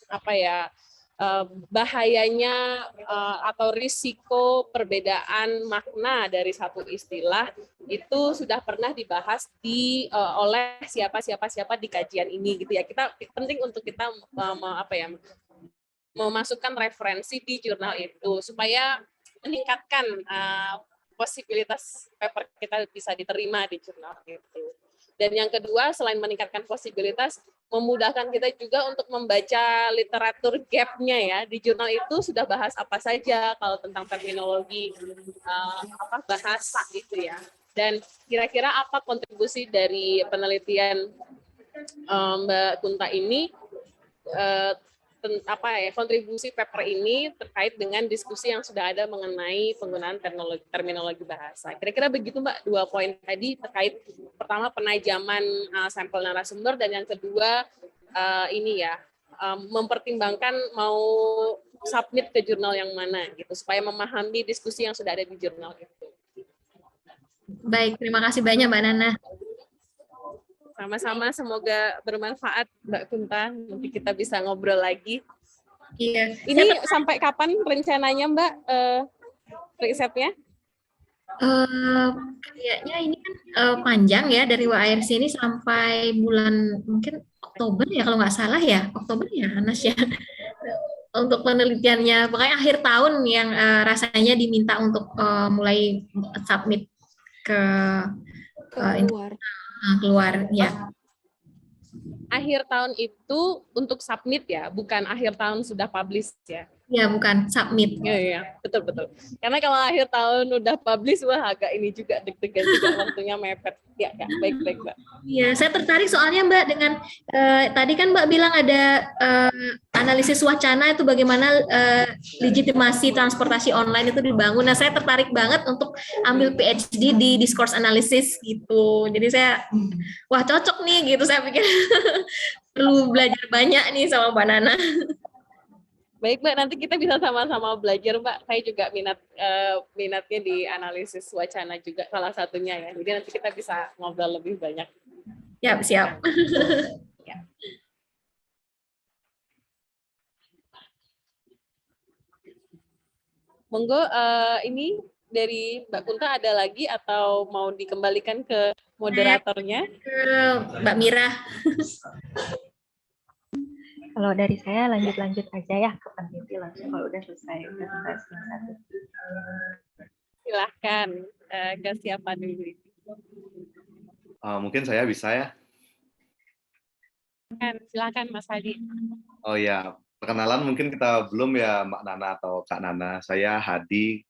apa ya, bahayanya atau risiko perbedaan makna dari satu istilah itu sudah pernah dibahas oleh siapa di kajian ini gitu ya. Kita penting untuk kita memasukkan referensi di jurnal itu supaya meningkatkan posibilitas paper kita bisa diterima di jurnal itu. Dan yang kedua, selain meningkatkan posibilitas, memudahkan kita juga untuk membaca literatur gap-nya ya. Di jurnal itu sudah bahas apa saja kalau tentang terminologi, bahasa gitu ya. Dan kira-kira apa kontribusi dari penelitian Mbak Kunta ini, kontribusi paper ini terkait dengan diskusi yang sudah ada mengenai penggunaan terminologi bahasa. Kira-kira begitu Mbak, 2 poin tadi terkait pertama penajaman sampel narasumber, dan yang kedua mempertimbangkan mau submit ke jurnal yang mana gitu supaya memahami diskusi yang sudah ada di jurnal itu. Baik, terima kasih banyak Mbak Nana. Sama-sama, semoga bermanfaat Mbak Kunta. Nanti kita bisa ngobrol lagi. Iya. Ini sampai kapan rencananya Mbak risetnya? Kayaknya ini kan panjang ya, dari WARC ini sampai bulan mungkin Oktober ya kalau nggak salah ya, Oktober ya Anas ya. Untuk penelitiannya, pokoknya akhir tahun yang rasanya diminta untuk mulai submit ke keluar ya. Akhir tahun itu untuk submit ya, bukan akhir tahun sudah publish ya? Ya, bukan submit. Iya, betul. Karena kalau akhir tahun udah publish, wah agak ini juga deg-degan juga waktunya mepet. Ya, baik Mbak. Iya, saya tertarik soalnya Mbak dengan tadi kan Mbak bilang ada analisis wacana itu bagaimana legitimasi transportasi online itu dibangun. Nah, saya tertarik banget untuk ambil PhD di discourse analysis gitu. Jadi saya, wah cocok nih gitu, saya pikir perlu belajar banyak nih sama Mbak Nana. Baik Mbak, nanti kita bisa sama-sama belajar Mbak. Saya juga minatnya di analisis wacana juga salah satunya ya. Jadi nanti kita bisa ngobrol lebih banyak. Siap. Ya. Monggo, ini dari Mbak Kunta ada lagi atau mau dikembalikan ke moderatornya? Ke Mbak Mira. Kalau dari saya lanjut aja ya ke peneliti langsung kalau udah selesai presentasi yang satu. Silahkan, ke siapa dulu? Mungkin saya bisa ya. Silakan Mas Hadi. Oh ya, perkenalan mungkin kita belum ya Mbak Nana atau Kak Nana. Saya Hadi,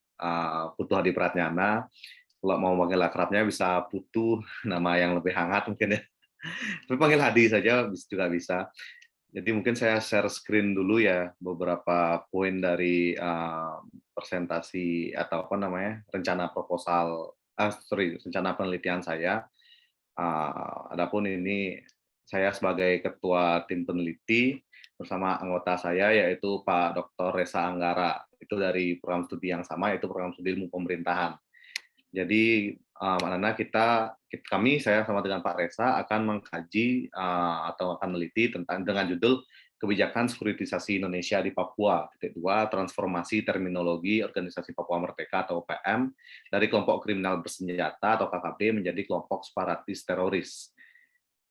Putu Hadi Pratnyana. Kalau mau panggil akrabnya bisa Putu, nama yang lebih hangat mungkin ya. Tapi panggil Hadi saja juga bisa. Jadi mungkin saya share screen dulu ya beberapa poin dari presentasi atau rencana rencana penelitian saya. Adapun ini saya sebagai ketua tim peneliti bersama anggota saya yaitu Pak Dr. Reza Anggara. Itu dari program studi yang sama, yaitu program studi ilmu pemerintahan. Jadi Mbak Nana, kami saya sama dengan Pak Reza akan mengkaji atau akan meneliti dengan judul Kebijakan Sekuritisasi Indonesia di Papua, titik 2, transformasi terminologi Organisasi Papua Merdeka atau OPM dari kelompok kriminal bersenjata atau KKB menjadi kelompok separatis teroris.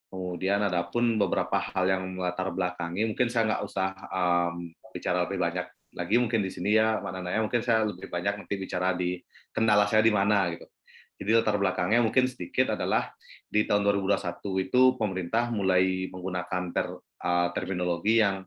Kemudian ada pun beberapa hal yang melatar belakangi, mungkin saya nggak usah bicara lebih banyak lagi mungkin di sini ya Mbak Nana, mungkin saya lebih banyak nanti bicara di kendala saya di mana gitu. Jadi latar belakangnya mungkin sedikit adalah di tahun 2021 itu pemerintah mulai menggunakan terminologi yang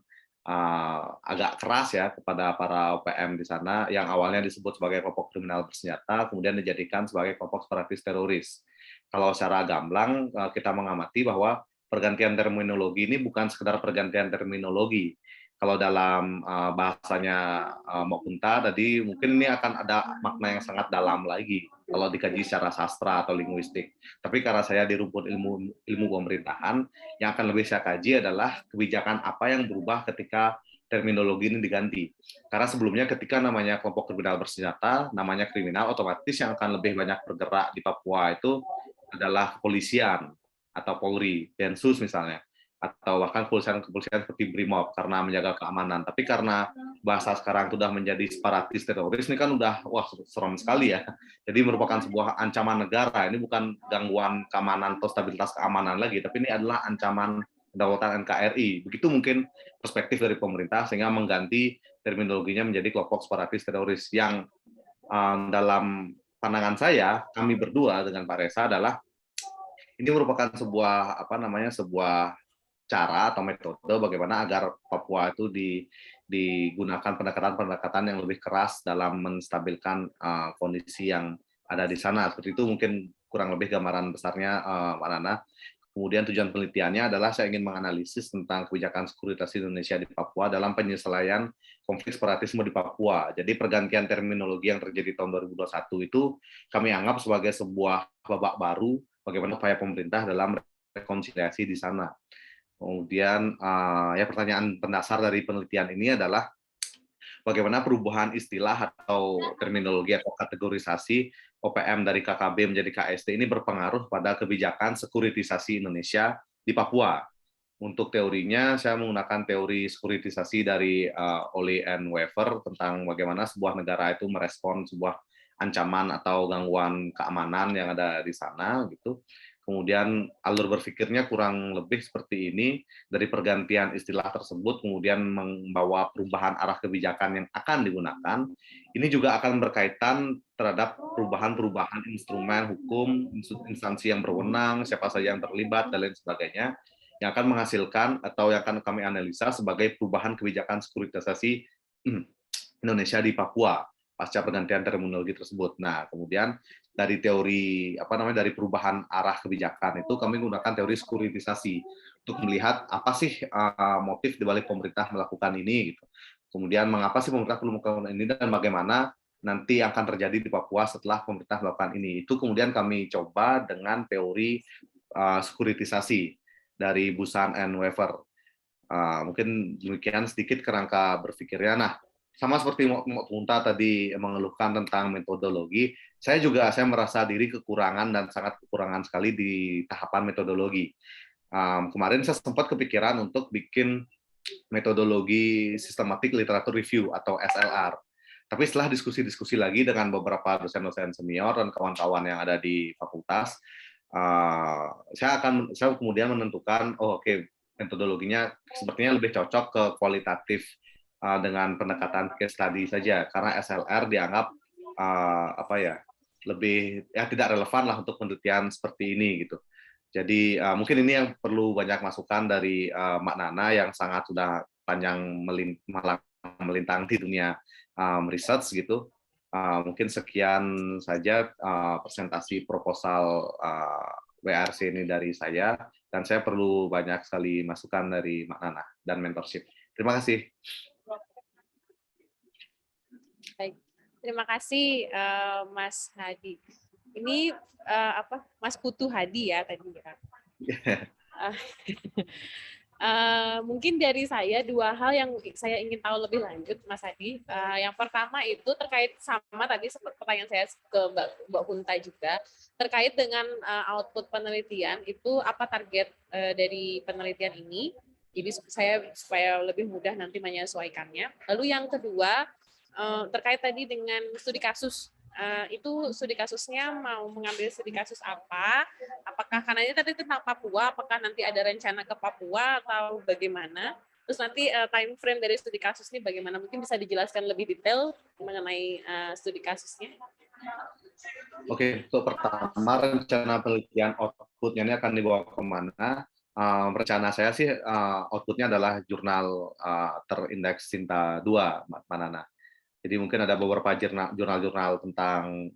agak keras ya kepada para OPM di sana, yang awalnya disebut sebagai kelompok kriminal bersenjata, kemudian dijadikan sebagai kelompok separatis teroris. Kalau secara gamblang kita mengamati bahwa pergantian terminologi ini bukan sekedar pergantian terminologi. Kalau dalam bahasanya Mbak Kunta tadi, mungkin ini akan ada makna yang sangat dalam lagi kalau dikaji secara sastra atau linguistik. Tapi karena saya di rumpun ilmu pemerintahan, yang akan lebih saya kaji adalah kebijakan apa yang berubah ketika terminologi ini diganti. Karena sebelumnya ketika namanya kelompok kriminal bersenjata, namanya kriminal, otomatis yang akan lebih banyak bergerak di Papua itu adalah kepolisian atau Polri, Densus misalnya. atau bahkan kepolisian seperti BRIMOB karena menjaga keamanan. Tapi karena bahasa sekarang sudah menjadi separatis teroris, ini kan udah wah serem sekali ya. Jadi merupakan sebuah ancaman negara. Ini bukan gangguan keamanan atau stabilitas keamanan lagi, tapi ini adalah ancaman kedaulatan NKRI. Begitu mungkin perspektif dari pemerintah sehingga mengganti terminologinya menjadi kelompok separatis teroris yang dalam pandangan saya, kami berdua dengan Pak Reza adalah ini merupakan sebuah sebuah cara atau metode bagaimana agar Papua itu digunakan pendekatan-pendekatan yang lebih keras dalam menstabilkan kondisi yang ada di sana. Seperti itu mungkin kurang lebih gambaran besarnya, Mbak Nana. Kemudian tujuan penelitiannya adalah saya ingin menganalisis tentang kebijakan sekuritas Indonesia di Papua dalam penyelesaian konflik separatisme di Papua. Jadi pergantian terminologi yang terjadi tahun 2021 itu kami anggap sebagai sebuah babak baru bagaimana upaya pemerintah dalam rekonsiliasi di sana. Kemudian ya pertanyaan pendasar dari penelitian ini adalah bagaimana perubahan istilah atau terminologi atau kategorisasi OPM dari KKB menjadi KST ini berpengaruh pada kebijakan sekuritisasi Indonesia di Papua. Untuk teorinya, saya menggunakan teori sekuritisasi dari Oley and Wever tentang bagaimana sebuah negara itu merespon sebuah ancaman atau gangguan keamanan yang ada di sana, gitu. Kemudian alur berpikirnya kurang lebih seperti ini, dari pergantian istilah tersebut kemudian membawa perubahan arah kebijakan yang akan digunakan. Ini juga akan berkaitan terhadap perubahan-perubahan instrumen hukum, instansi yang berwenang, siapa saja yang terlibat, dan lain sebagainya, yang akan menghasilkan atau yang akan kami analisa sebagai perubahan kebijakan sekuritisasi Indonesia di Papua pasca pergantian terminologi tersebut. Nah, kemudian dari teori dari perubahan arah kebijakan itu kami menggunakan teori sekuritisasi untuk melihat apa sih motif di balik pemerintah melakukan ini gitu. Kemudian mengapa sih pemerintah perlu melakukan ini dan bagaimana nanti akan terjadi di Papua setelah pemerintah melakukan ini. Itu kemudian kami coba dengan teori sekuritisasi dari Busan and Wever. Mungkin demikian sedikit kerangka berpikirnya. Nah, sama seperti Munta tadi mengeluhkan tentang metodologi, saya merasa diri kekurangan dan sangat kekurangan sekali di tahapan metodologi. Kemarin saya sempat kepikiran untuk bikin metodologi sistematik literatur review atau SLR. Tapi setelah diskusi-diskusi lagi dengan beberapa dosen-dosen senior dan kawan-kawan yang ada di fakultas, saya kemudian menentukan, metodologinya sepertinya lebih cocok ke kualitatif dengan pendekatan case study saja, karena SLR dianggap lebih tidak relevan lah untuk penelitian seperti ini gitu. Jadi mungkin ini yang perlu banyak masukan dari Mbak Nana yang sangat sudah panjang melintang di dunia research gitu. Mungkin sekian saja presentasi proposal WRC ini dari saya, dan saya perlu banyak sekali masukan dari Mbak Nana dan mentorship. Terima kasih. Baik, terima kasih Mas Hadi. Ini Mas Putu Hadi ya tadi ya. Mungkin dari saya dua hal yang saya ingin tahu lebih lanjut, Mas Hadi. Yang pertama itu terkait sama tadi pertanyaan saya ke Mbak Hunta juga terkait dengan output penelitian itu apa target dari penelitian ini. Jadi supaya lebih mudah nanti menyesuaikannya. Lalu yang kedua terkait tadi dengan studi kasus. Itu studi kasusnya mau mengambil studi kasus apa? Apakah karena ini tadi tentang Papua, apakah nanti ada rencana ke Papua atau bagaimana? Terus nanti time frame dari studi kasus ini bagaimana? Mungkin bisa dijelaskan lebih detail mengenai studi kasusnya. Oke, untuk pertama rencana penelitian outputnya ini akan dibawa kemana? Rencana saya sih outputnya adalah jurnal terindeks Sinta 2, Mbak Nana. Jadi mungkin ada beberapa jurnal-jurnal tentang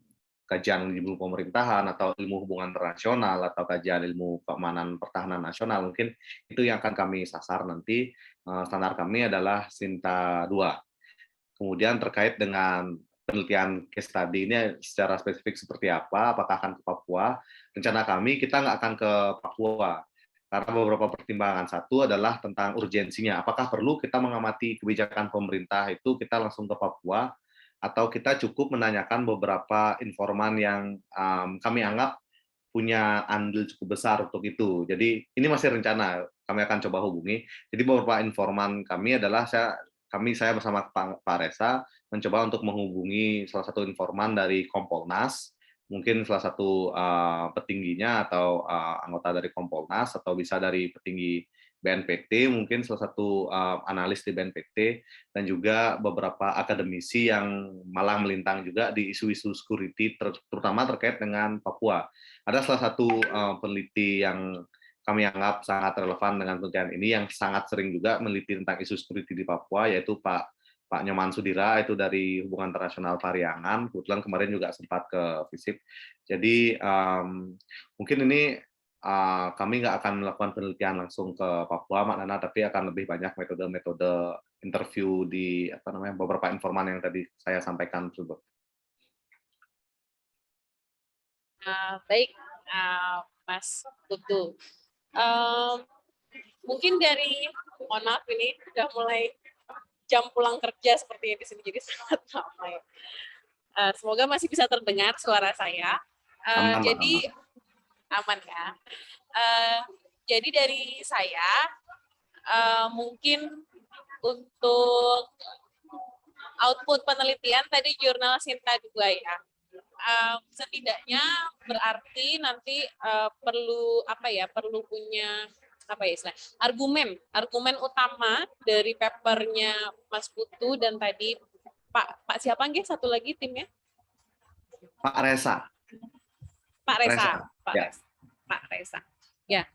kajian ilmu pemerintahan atau ilmu hubungan internasional atau kajian ilmu keamanan pertahanan nasional. Mungkin itu yang akan kami sasar nanti. Standar kami adalah Sinta 2. Kemudian terkait dengan penelitian case study ini secara spesifik seperti apa, apakah akan ke Papua. Rencana kami kita nggak akan ke Papua. Karena beberapa pertimbangan. Satu adalah tentang urgensinya. Apakah perlu kita mengamati kebijakan pemerintah itu kita langsung ke Papua, atau kita cukup menanyakan beberapa informan yang kami anggap punya andil cukup besar untuk itu. Jadi ini masih rencana. kami akan coba hubungi. Jadi beberapa informan kami adalah saya bersama Pak Reza mencoba untuk menghubungi salah satu informan dari Kompolnas, mungkin salah satu petingginya atau anggota dari Kompolnas, atau bisa dari petinggi BNPT, mungkin salah satu analis di BNPT, dan juga beberapa akademisi yang malah melintang juga di isu-isu security, terutama terkait dengan Papua. Ada salah satu peneliti yang kami anggap sangat relevan dengan penelitian ini, yang sangat sering juga meneliti tentang isu security di Papua, yaitu Pak Nyoman Sudira, itu dari Hubungan Internasional Pariangan. Kebetulan kemarin juga sempat ke FISIP. Jadi mungkin ini kami nggak akan melakukan penelitian langsung ke Papua, Mak Nana, tapi akan lebih banyak metode-metode interview di beberapa informan yang tadi saya sampaikan tersebut. Baik, Mas Putu. Mungkin dari, mohon maaf ini udah mulai jam pulang kerja seperti di sini, jadi sangat ramai. Semoga masih bisa terdengar suara saya. Jadi aman ya. Jadi dari saya mungkin untuk output penelitian tadi jurnal Sinta 2 ya. Setidaknya berarti nanti perlu punya argumen utama dari papernya Mas Putu dan tadi Pak siapa nggih satu lagi timnya? Pak Reza. Pak Reza. Ya,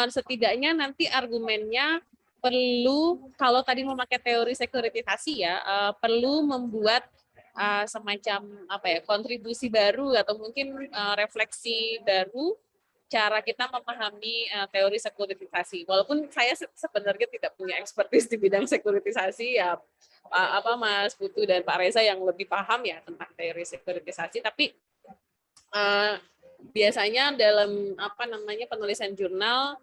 setidaknya nanti argumennya perlu, kalau tadi memakai teori sekuritisasi ya, perlu membuat semacam kontribusi baru atau mungkin refleksi baru cara kita memahami teori sekuritisasi. Walaupun saya sebenarnya tidak punya ekspertis di bidang sekuritisasi ya, Mas Putu dan Pak Reza yang lebih paham ya tentang teori sekuritisasi, tapi biasanya dalam penulisan jurnal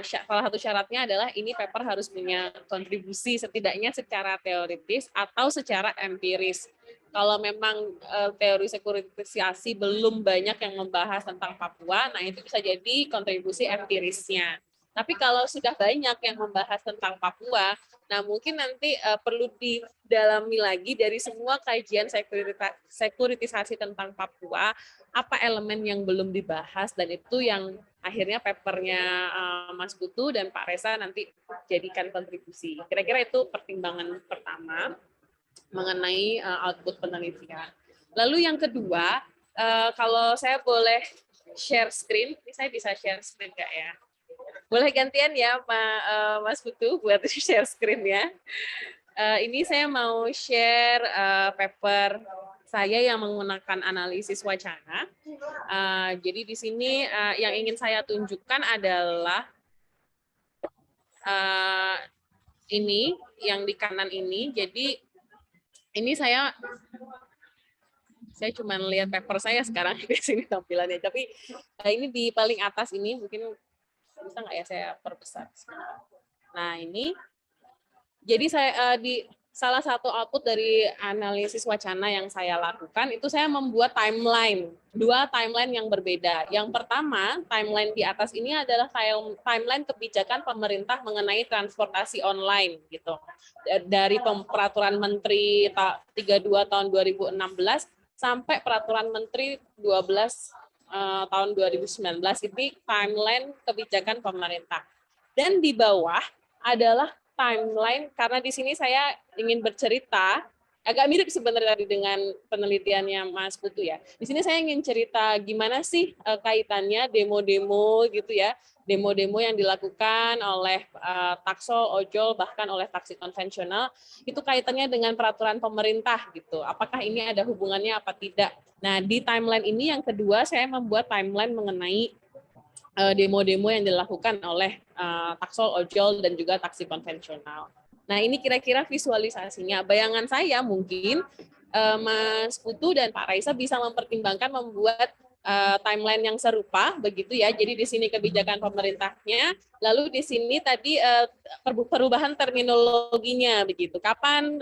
salah satu syaratnya adalah ini paper harus punya kontribusi setidaknya secara teoritis atau secara empiris. Kalau memang teori sekuritisasi belum banyak yang membahas tentang Papua, nah itu bisa jadi kontribusi empirisnya. Tapi kalau sudah banyak yang membahas tentang Papua, nah mungkin nanti perlu didalami lagi dari semua kajian sekuritisasi tentang Papua, apa elemen yang belum dibahas, dan itu yang akhirnya papernya Mas Putu dan Pak Reza nanti jadikan kontribusi. Kira-kira itu pertimbangan pertama mengenai output penelitian. Lalu yang kedua, kalau saya boleh share screen, ini saya bisa share screen nggak ya? Boleh gantian ya Mas Putu buat share screen ya. Ini saya mau share paper saya yang menggunakan analisis wacana. Jadi di sini yang ingin saya tunjukkan adalah ini yang di kanan ini. Jadi ini saya cuma lihat paper saya sekarang di sini tampilannya. Tapi ini di paling atas ini mungkin bisa nggak ya saya perbesar. Nah ini, jadi saya di salah satu output dari analisis wacana yang saya lakukan itu saya membuat dua timeline yang berbeda. Yang pertama, timeline di atas ini adalah timeline kebijakan pemerintah mengenai transportasi online gitu. Dari peraturan Menteri 32 tahun 2016 sampai peraturan Menteri 12 tahun 2019, ini timeline kebijakan pemerintah. Dan di bawah adalah timeline, karena di sini saya ingin bercerita, agak mirip sebenarnya tadi dengan penelitiannya Mas Putu ya. Di sini saya ingin cerita gimana sih kaitannya demo-demo gitu ya, demo-demo yang dilakukan oleh taksol, ojol, bahkan oleh taksi konvensional, itu kaitannya dengan peraturan pemerintah gitu. Apakah ini ada hubungannya apa tidak? Nah, di timeline ini yang kedua saya membuat timeline mengenai demo-demo yang dilakukan oleh taksol, ojol, dan juga taksi konvensional. Nah, ini kira-kira visualisasinya. Bayangan saya mungkin Mas Putu dan Pak Raisa bisa mempertimbangkan membuat timeline yang serupa, begitu ya. Jadi di sini kebijakan pemerintahnya, lalu di sini tadi perubahan terminologinya, begitu. Kapan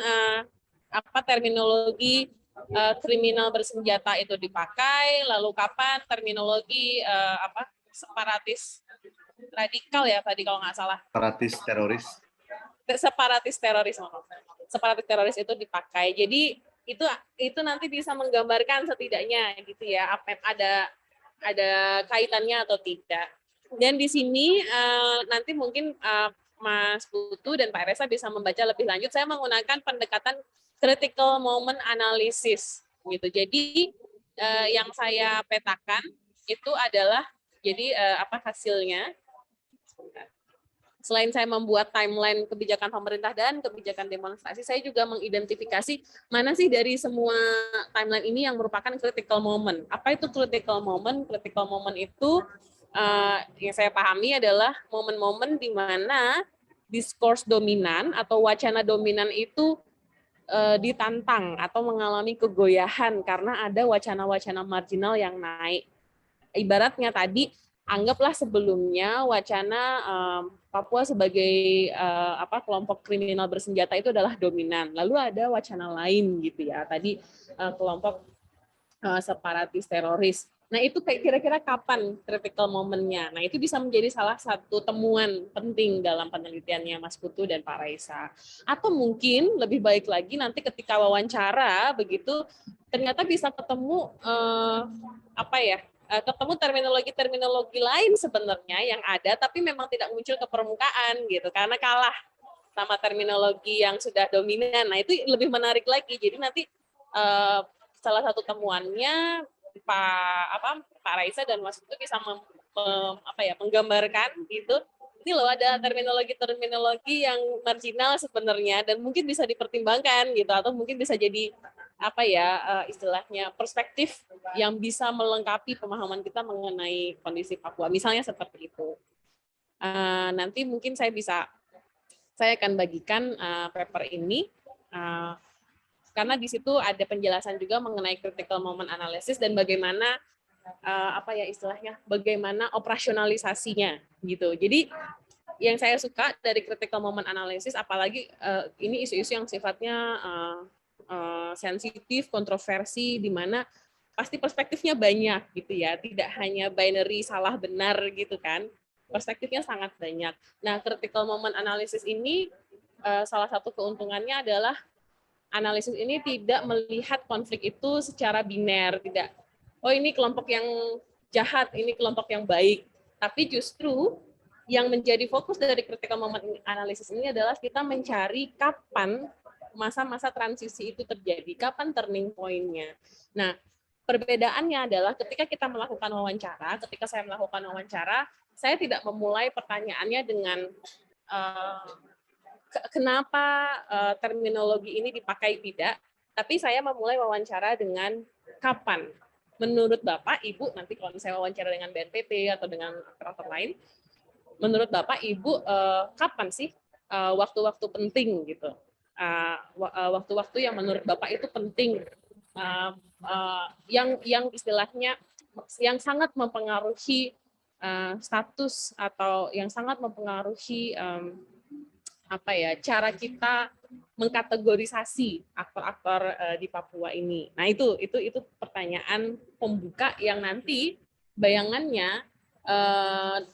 apa terminologi kriminal bersenjata itu dipakai, lalu kapan terminologi separatis radikal ya tadi kalau nggak salah. Separatis teroris. Separatis teroris, maaf. Separatis teroris itu dipakai. Jadi itu nanti bisa menggambarkan setidaknya gitu ya, apa ada kaitannya atau tidak. Dan di sini nanti mungkin Mas Putu dan Pak Resa bisa membaca lebih lanjut. Saya menggunakan pendekatan critical moment analysis gitu. Jadi yang saya petakan itu adalah jadi apa hasilnya. Selain saya membuat timeline kebijakan pemerintah dan kebijakan demonstrasi, saya juga mengidentifikasi mana sih dari semua timeline ini yang merupakan critical moment. Apa itu critical moment? Critical moment itu yang saya pahami adalah momen-momen di mana diskurs dominan atau wacana dominan itu ditantang atau mengalami kegoyahan karena ada wacana-wacana marginal yang naik. Ibaratnya tadi, anggaplah sebelumnya wacana Papua sebagai kelompok kriminal bersenjata itu adalah dominan. Lalu ada wacana lain gitu ya. Tadi kelompok separatis teroris. Nah, itu kira-kira kapan critical moment-nya? Nah, itu bisa menjadi salah satu temuan penting dalam penelitiannya Mas Putu dan Pak Raisa. Atau mungkin lebih baik lagi nanti ketika wawancara begitu ternyata bisa ketemu ketemu terminologi lain sebenarnya yang ada tapi memang tidak muncul ke permukaan gitu karena kalah sama terminologi yang sudah dominan. Nah, itu lebih menarik lagi. Jadi nanti salah satu temuannya Pak Raisa dan Mas itu bisa menggambarkan gitu. Ini loh ada terminologi yang marginal sebenarnya dan mungkin bisa dipertimbangkan gitu atau mungkin bisa jadi istilahnya perspektif yang bisa melengkapi pemahaman kita mengenai kondisi Papua. Misalnya seperti itu. Nanti mungkin saya akan bagikan paper ini karena di situ ada penjelasan juga mengenai critical moment analysis dan bagaimana bagaimana operasionalisasinya gitu. Jadi yang saya suka dari critical moment analysis, apalagi ini isu-isu yang sifatnya sensitif, kontroversi, di mana pasti perspektifnya banyak gitu ya, tidak hanya binary salah benar gitu kan, perspektifnya sangat banyak. Nah, critical moment analysis ini salah satu keuntungannya adalah analisis ini tidak melihat konflik itu secara biner, tidak, oh ini kelompok yang jahat, ini kelompok yang baik. Tapi justru yang menjadi fokus dari critical moment analysis ini adalah kita mencari kapan masa-masa transisi itu terjadi, kapan turning point-nya. Nah, perbedaannya adalah ketika kita melakukan wawancara, ketika saya melakukan wawancara, saya tidak memulai pertanyaannya dengan kenapa terminologi ini dipakai tidak, tapi saya memulai wawancara dengan kapan. Menurut Bapak, Ibu, nanti kalau saya wawancara dengan BNPB atau dengan operator lain, menurut Bapak, Ibu, kapan sih waktu-waktu penting gitu? Waktu-waktu yang menurut Bapak itu penting, yang istilahnya yang sangat mempengaruhi status atau yang sangat mempengaruhi cara kita mengkategorisasi aktor-aktor di Papua ini. Nah, itu pertanyaan pembuka yang nanti bayangannya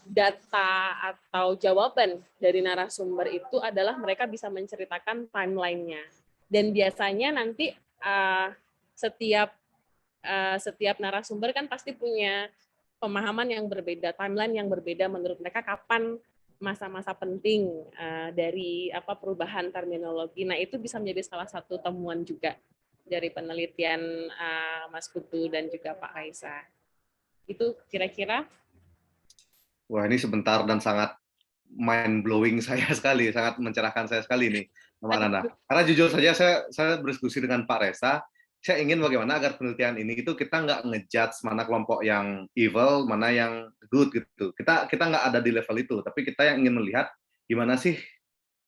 data atau jawaban dari narasumber itu adalah mereka bisa menceritakan timeline-nya. Dan biasanya nanti setiap narasumber kan pasti punya pemahaman yang berbeda, timeline yang berbeda menurut mereka kapan masa-masa penting dari perubahan terminologi. Nah, itu bisa menjadi salah satu temuan juga dari penelitian Mas Putu dan juga Pak Raisa. Itu kira-kira. Wah, ini sebentar dan sangat mind-blowing saya sekali, sangat mencerahkan saya sekali nih, Mbak Nana. Karena jujur saja saya berdiskusi dengan Pak Resa, saya ingin bagaimana agar penelitian ini itu kita nggak ngejudge mana kelompok yang evil, mana yang good gitu. Kita nggak ada di level itu, tapi kita yang ingin melihat gimana sih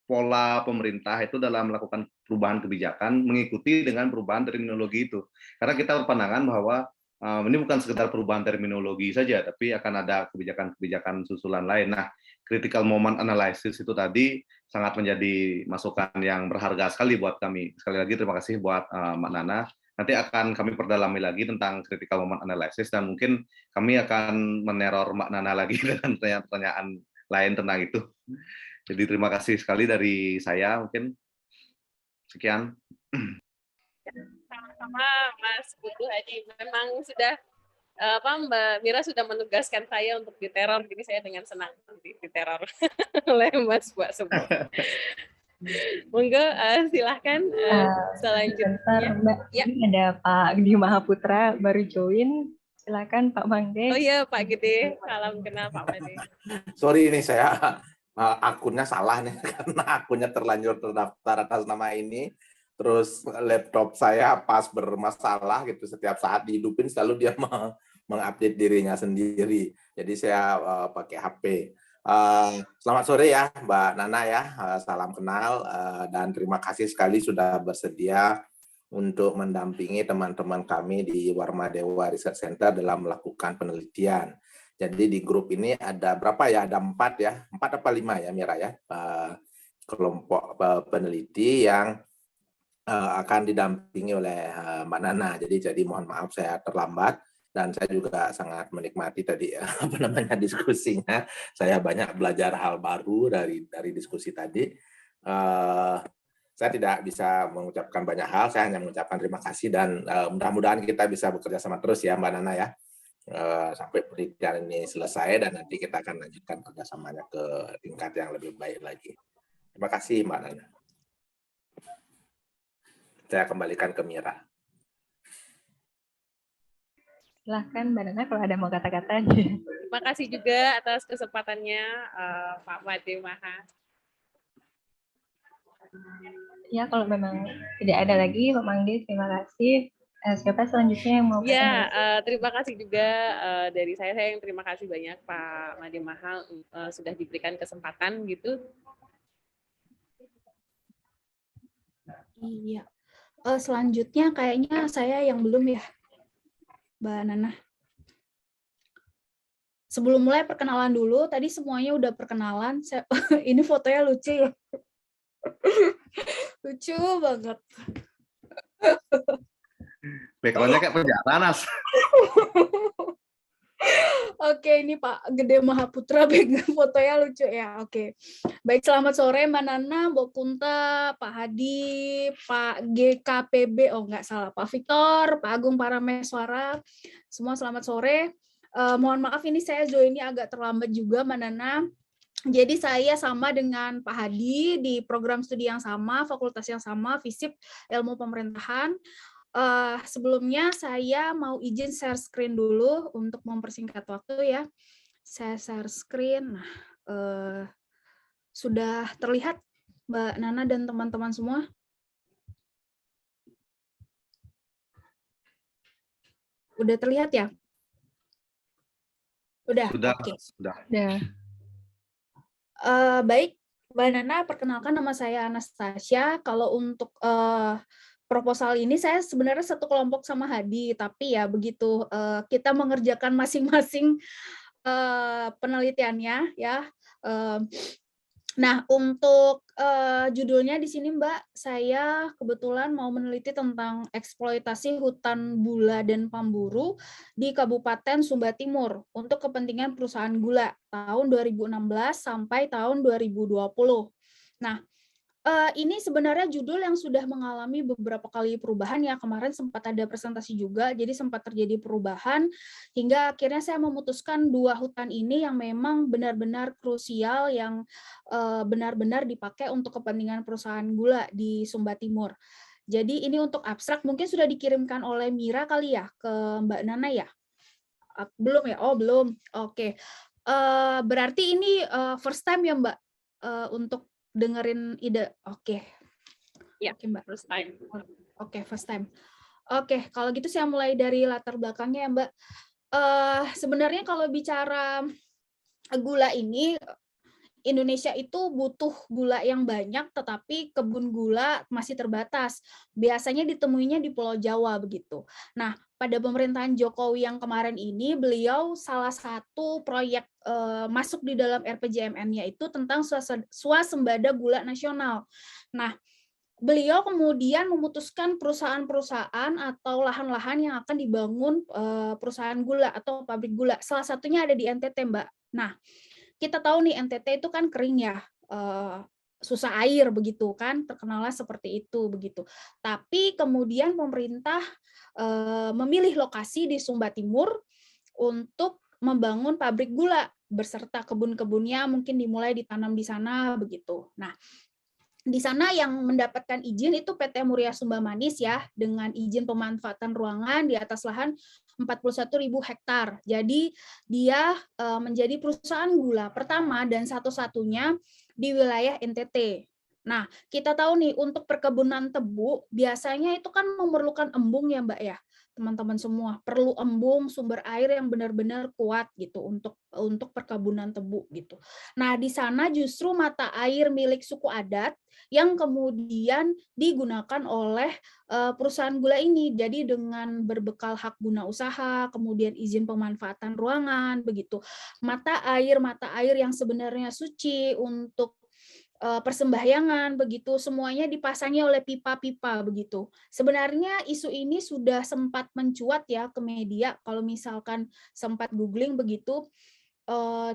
pola pemerintah itu dalam melakukan perubahan kebijakan mengikuti dengan perubahan terminologi itu. Karena kita berpandangan bahwa ini bukan sekedar perubahan terminologi saja, tapi akan ada kebijakan-kebijakan susulan lain. Nah, critical moment analysis itu tadi sangat menjadi masukan yang berharga sekali buat kami. Sekali lagi terima kasih buat Mbak Nana. Nanti akan kami perdalami lagi tentang critical moment analysis dan mungkin kami akan meneror Mbak Nana lagi dengan pertanyaan-pertanyaan lain tentang itu. Jadi terima kasih sekali dari saya, mungkin sekian. Sama-sama Mas Putu Hadi, memang sudah Mbak Mira sudah menugaskan saya untuk diteror, jadi saya dengan senang diteror oleh Mas Buat semua. Monggo silahkan Sebentar selanjutnya. Mbak, Ya. ini ada Pak Gede Mahaputra baru join. Silakan Pak Mangde. Oh iya Pak Gede, salam kenal Pak Mangde. Sorry ini saya akunnya salah nih karena akunnya terlanjur terdaftar atas nama ini. Terus laptop saya pas bermasalah gitu, setiap saat dihidupin selalu dia mengupdate dirinya sendiri. Jadi saya pakai HP. Selamat sore ya Mbak Nana ya, salam kenal dan terima kasih sekali sudah bersedia untuk mendampingi teman-teman kami di Warmadewa Research Center dalam melakukan penelitian. Jadi di grup ini ada berapa ya? Ada 4 ya, 4 apa 5 ya Mira ya, kelompok peneliti yang akan didampingi oleh Mbak Nana. Jadi mohon maaf saya terlambat dan saya juga sangat menikmati tadi diskusinya. Saya banyak belajar hal baru dari diskusi tadi. Saya tidak bisa mengucapkan banyak hal, saya hanya mengucapkan terima kasih dan mudah-mudahan kita bisa bekerja sama terus ya Mbak Nana ya. Sampai penelitian ini selesai dan nanti kita akan lanjutkan kerjasamanya ke tingkat yang lebih baik lagi. Terima kasih Mbak Nana. Saya kembalikan ke Mira. Silahkan Mbak Nana kalau ada mau kata-kata. Terima kasih juga atas kesempatannya Pak Made Maha. Ya kalau memang tidak ada lagi Pak Mangde, terima kasih. Siapa selanjutnya yang mau Ya, terima kasih juga dari saya yang terima kasih banyak Pak Made Maha sudah diberikan kesempatan gitu. Iya. Selanjutnya kayaknya saya yang belum ya, Mbak Nana. Sebelum mulai perkenalan dulu, tadi semuanya udah perkenalan. Ini fotonya lucu ya. Lucu banget. Background-nya kayak penjara, Nas. Oke, ini Pak Gede Mahaputra, fotonya lucu ya. Oke. Baik, selamat sore Mbak Nana, Mbak Kunta, Pak Hadi, Pak GKPB, oh nggak salah, Pak Victor, Pak Agung Parameswara. Semua selamat sore. Mohon maaf ini saya joinnya agak terlambat juga Mbak Nana. Jadi saya sama dengan Pak Hadi di program studi yang sama, fakultas yang sama, FISIP Ilmu Pemerintahan. Sebelumnya saya mau izin share screen dulu untuk mempersingkat waktu ya. Saya share screen. Nah, sudah terlihat Mbak Nana dan teman-teman semua? Udah terlihat ya? Udah. Oke. Sudah. Baik, Mbak Nana, perkenalkan nama saya Anastasia. Kalau untuk proposal ini saya sebenarnya satu kelompok sama Hadi, tapi ya begitu kita mengerjakan masing-masing penelitiannya ya. Nah, untuk judulnya di sini Mbak, saya kebetulan mau meneliti tentang eksploitasi hutan bula dan pamburu di Kabupaten Sumba Timur untuk kepentingan perusahaan gula tahun 2016 sampai tahun 2020. Nah, ini sebenarnya judul yang sudah mengalami beberapa kali perubahan ya. Kemarin sempat ada presentasi juga, jadi sempat terjadi perubahan hingga akhirnya saya memutuskan 2 hutan ini yang memang benar-benar krusial, yang benar-benar dipakai untuk kepentingan perusahaan gula di Sumba Timur. Jadi ini untuk abstrak mungkin sudah dikirimkan oleh Mira kali ya ke Mbak Nana ya? Belum ya? Oh belum. Oke. Berarti ini first time ya Mbak untuk dengerin ide. Oke. Ya, Oke, Mbak. first time. Oke, first time. Oke, kalau gitu saya mulai dari latar belakangnya ya, Mbak. Sebenarnya kalau bicara gula ini, Indonesia itu butuh gula yang banyak, tetapi kebun gula masih terbatas. Biasanya ditemuinya di Pulau Jawa begitu. Nah, pada pemerintahan Jokowi yang kemarin ini, beliau salah satu proyek masuk di dalam RPJMN-nya itu tentang swasembada gula nasional. Nah, beliau kemudian memutuskan perusahaan-perusahaan atau lahan-lahan yang akan dibangun perusahaan gula atau pabrik gula. Salah satunya ada di NTT, Mbak. Nah, kita tahu nih NTT itu kan kering ya, susah air begitu kan, terkenalnya seperti itu begitu. Tapi kemudian pemerintah memilih lokasi di Sumba Timur untuk membangun pabrik gula beserta kebun-kebunnya, mungkin dimulai ditanam di sana begitu. Nah, di sana yang mendapatkan izin itu PT Muria Sumba Manis ya, dengan izin pemanfaatan ruangan di atas lahan 41.000 hektar. Jadi dia menjadi perusahaan gula pertama dan satu-satunya di wilayah NTT. Nah, kita tahu nih untuk perkebunan tebu biasanya itu kan memerlukan embung ya Mbak ya. Teman-teman semua perlu embung, sumber air yang benar-benar kuat gitu untuk perkebunan tebu gitu. Nah, di sana justru mata air milik suku adat yang kemudian digunakan oleh perusahaan gula ini. Jadi dengan berbekal hak guna usaha, kemudian izin pemanfaatan ruangan begitu. Mata air yang sebenarnya suci untuk persembahyangan begitu, semuanya dipasangi oleh pipa-pipa begitu. Sebenarnya isu ini sudah sempat mencuat ya ke media, kalau misalkan sempat googling begitu,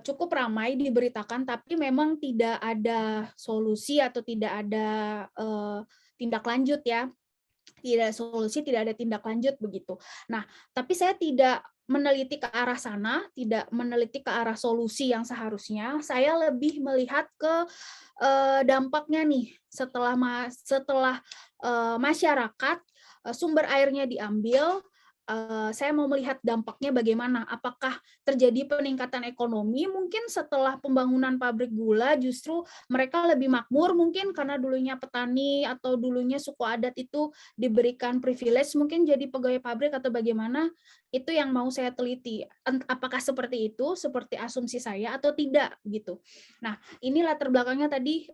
cukup ramai diberitakan, tapi memang tidak ada solusi atau tidak ada tindak lanjut ya. Tidak solusi, tidak ada tindak lanjut begitu. Nah, tapi saya tidak meneliti ke arah sana, tidak meneliti ke arah solusi yang seharusnya. Saya lebih melihat ke dampaknya nih setelah masyarakat sumber airnya diambil. Saya mau melihat dampaknya bagaimana. Apakah terjadi peningkatan ekonomi? Mungkin setelah pembangunan pabrik gula justru mereka lebih makmur mungkin karena dulunya petani atau dulunya suku adat itu diberikan privilege mungkin jadi pegawai pabrik atau bagaimana. Itu yang mau saya teliti. Apakah seperti itu, seperti asumsi saya atau tidak gitu. Nah, ini latar belakangnya tadi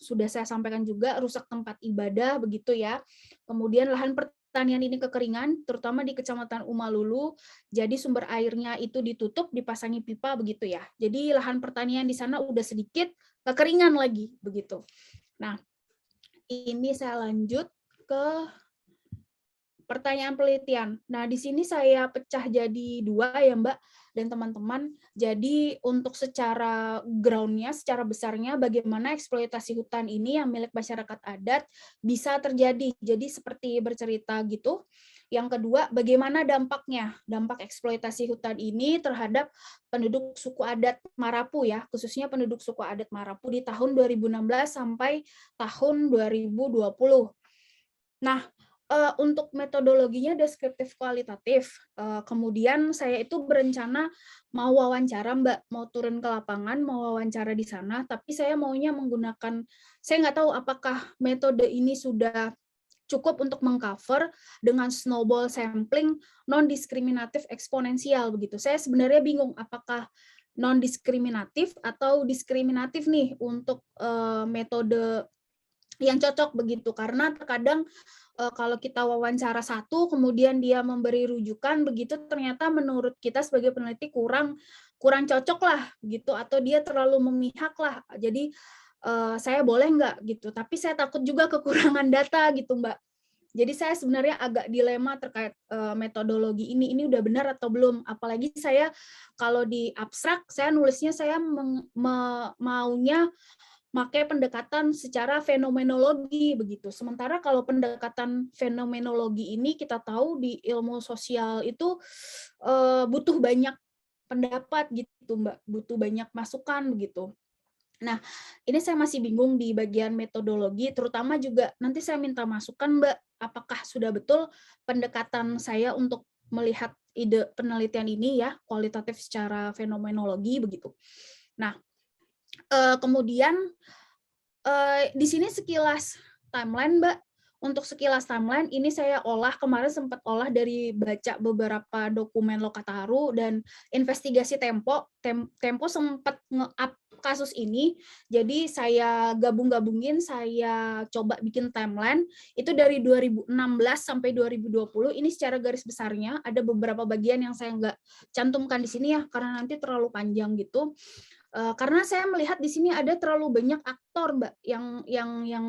sudah saya sampaikan juga, rusak tempat ibadah begitu ya. Kemudian lahan pertanian ini kekeringan, terutama di Kecamatan Umalulu, jadi sumber airnya itu ditutup, dipasangi pipa begitu ya. Jadi lahan pertanian di sana udah sedikit, kekeringan lagi begitu. Nah, ini saya lanjut ke pertanyaan penelitian. Nah, di sini saya pecah jadi 2 ya, Mbak dan teman-teman. Jadi untuk secara ground-nya, secara besarnya bagaimana eksploitasi hutan ini yang milik masyarakat adat bisa terjadi. Jadi seperti bercerita gitu. Yang kedua, bagaimana dampaknya? Dampak eksploitasi hutan ini terhadap penduduk suku adat Marapu ya, khususnya penduduk suku adat Marapu di tahun 2016 sampai tahun 2020. Nah, untuk metodologinya deskriptif kualitatif. Kemudian saya itu berencana mau wawancara Mbak, mau turun ke lapangan, mau wawancara di sana, tapi saya maunya menggunakan, saya nggak tahu apakah metode ini sudah cukup untuk mengcover dengan snowball sampling non-diskriminatif eksponensial begitu. Saya sebenarnya bingung apakah non-diskriminatif atau diskriminatif nih untuk metode yang cocok begitu, karena terkadang kalau kita wawancara satu kemudian dia memberi rujukan begitu, ternyata menurut kita sebagai peneliti kurang cocok lah gitu, atau dia terlalu memihak lah. Jadi saya boleh nggak gitu, tapi saya takut juga kekurangan data gitu Mbak. Jadi saya sebenarnya agak dilema terkait metodologi ini udah benar atau belum. Apalagi saya kalau di abstrak saya nulisnya saya maunya pakai pendekatan secara fenomenologi begitu. Sementara kalau pendekatan fenomenologi ini kita tahu di ilmu sosial itu butuh banyak pendapat gitu Mbak, butuh banyak masukan begitu. Nah, ini saya masih bingung di bagian metodologi, terutama juga nanti saya minta masukan Mbak, apakah sudah betul pendekatan saya untuk melihat ide penelitian ini ya, kualitatif secara fenomenologi begitu. Nah, kemudian di sini sekilas timeline Mbak. Untuk sekilas timeline ini saya olah, kemarin sempat olah dari baca beberapa dokumen Lokataru dan investigasi Tempo. Tempo sempat nge-up kasus ini, jadi saya gabung-gabungin, saya coba bikin timeline, itu dari 2016 sampai 2020, ini secara garis besarnya, ada beberapa bagian yang saya nggak cantumkan di sini ya, karena nanti terlalu panjang gitu. Karena saya melihat di sini ada terlalu banyak aktor Mbak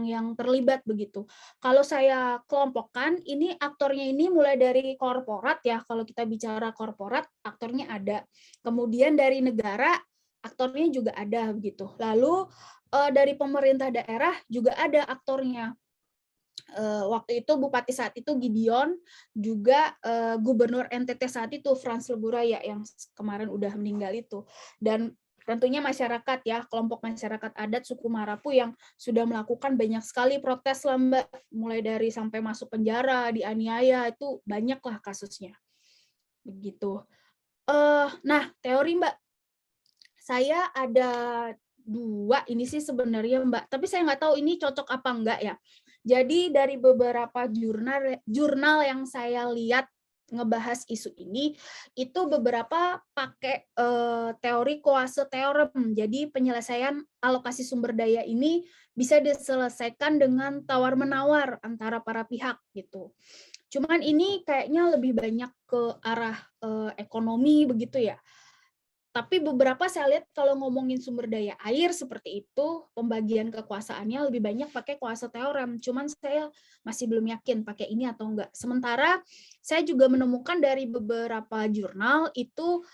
yang terlibat begitu. Kalau saya kelompokkan, ini aktornya ini mulai dari korporat ya, kalau kita bicara korporat aktornya ada. Kemudian dari negara aktornya juga ada begitu. Lalu dari pemerintah daerah juga ada aktornya. Waktu itu Bupati saat itu Gideon, juga Gubernur NTT saat itu Frans Leburaya yang kemarin udah meninggal itu, dan tentunya masyarakat ya, kelompok masyarakat adat suku Marapu yang sudah melakukan banyak sekali protes lah Mbak, mulai dari sampai masuk penjara, dianiaya, itu banyak lah kasusnya. Begitu. Nah, teori Mbak, saya ada 2 ini sih sebenarnya Mbak, tapi saya nggak tahu ini cocok apa enggak ya. Jadi dari beberapa jurnal yang saya lihat ngebahas isu ini, itu beberapa pakai teori Coase Theorem. Jadi penyelesaian alokasi sumber daya ini bisa diselesaikan dengan tawar-menawar antara para pihak gitu. Cuman ini kayaknya lebih banyak ke arah ekonomi begitu ya. Tapi beberapa saya lihat kalau ngomongin sumber daya air seperti itu, pembagian kekuasaannya lebih banyak pakai Coase Theorem. Cuman saya masih belum yakin pakai ini atau enggak. Sementara saya juga menemukan dari beberapa jurnal itu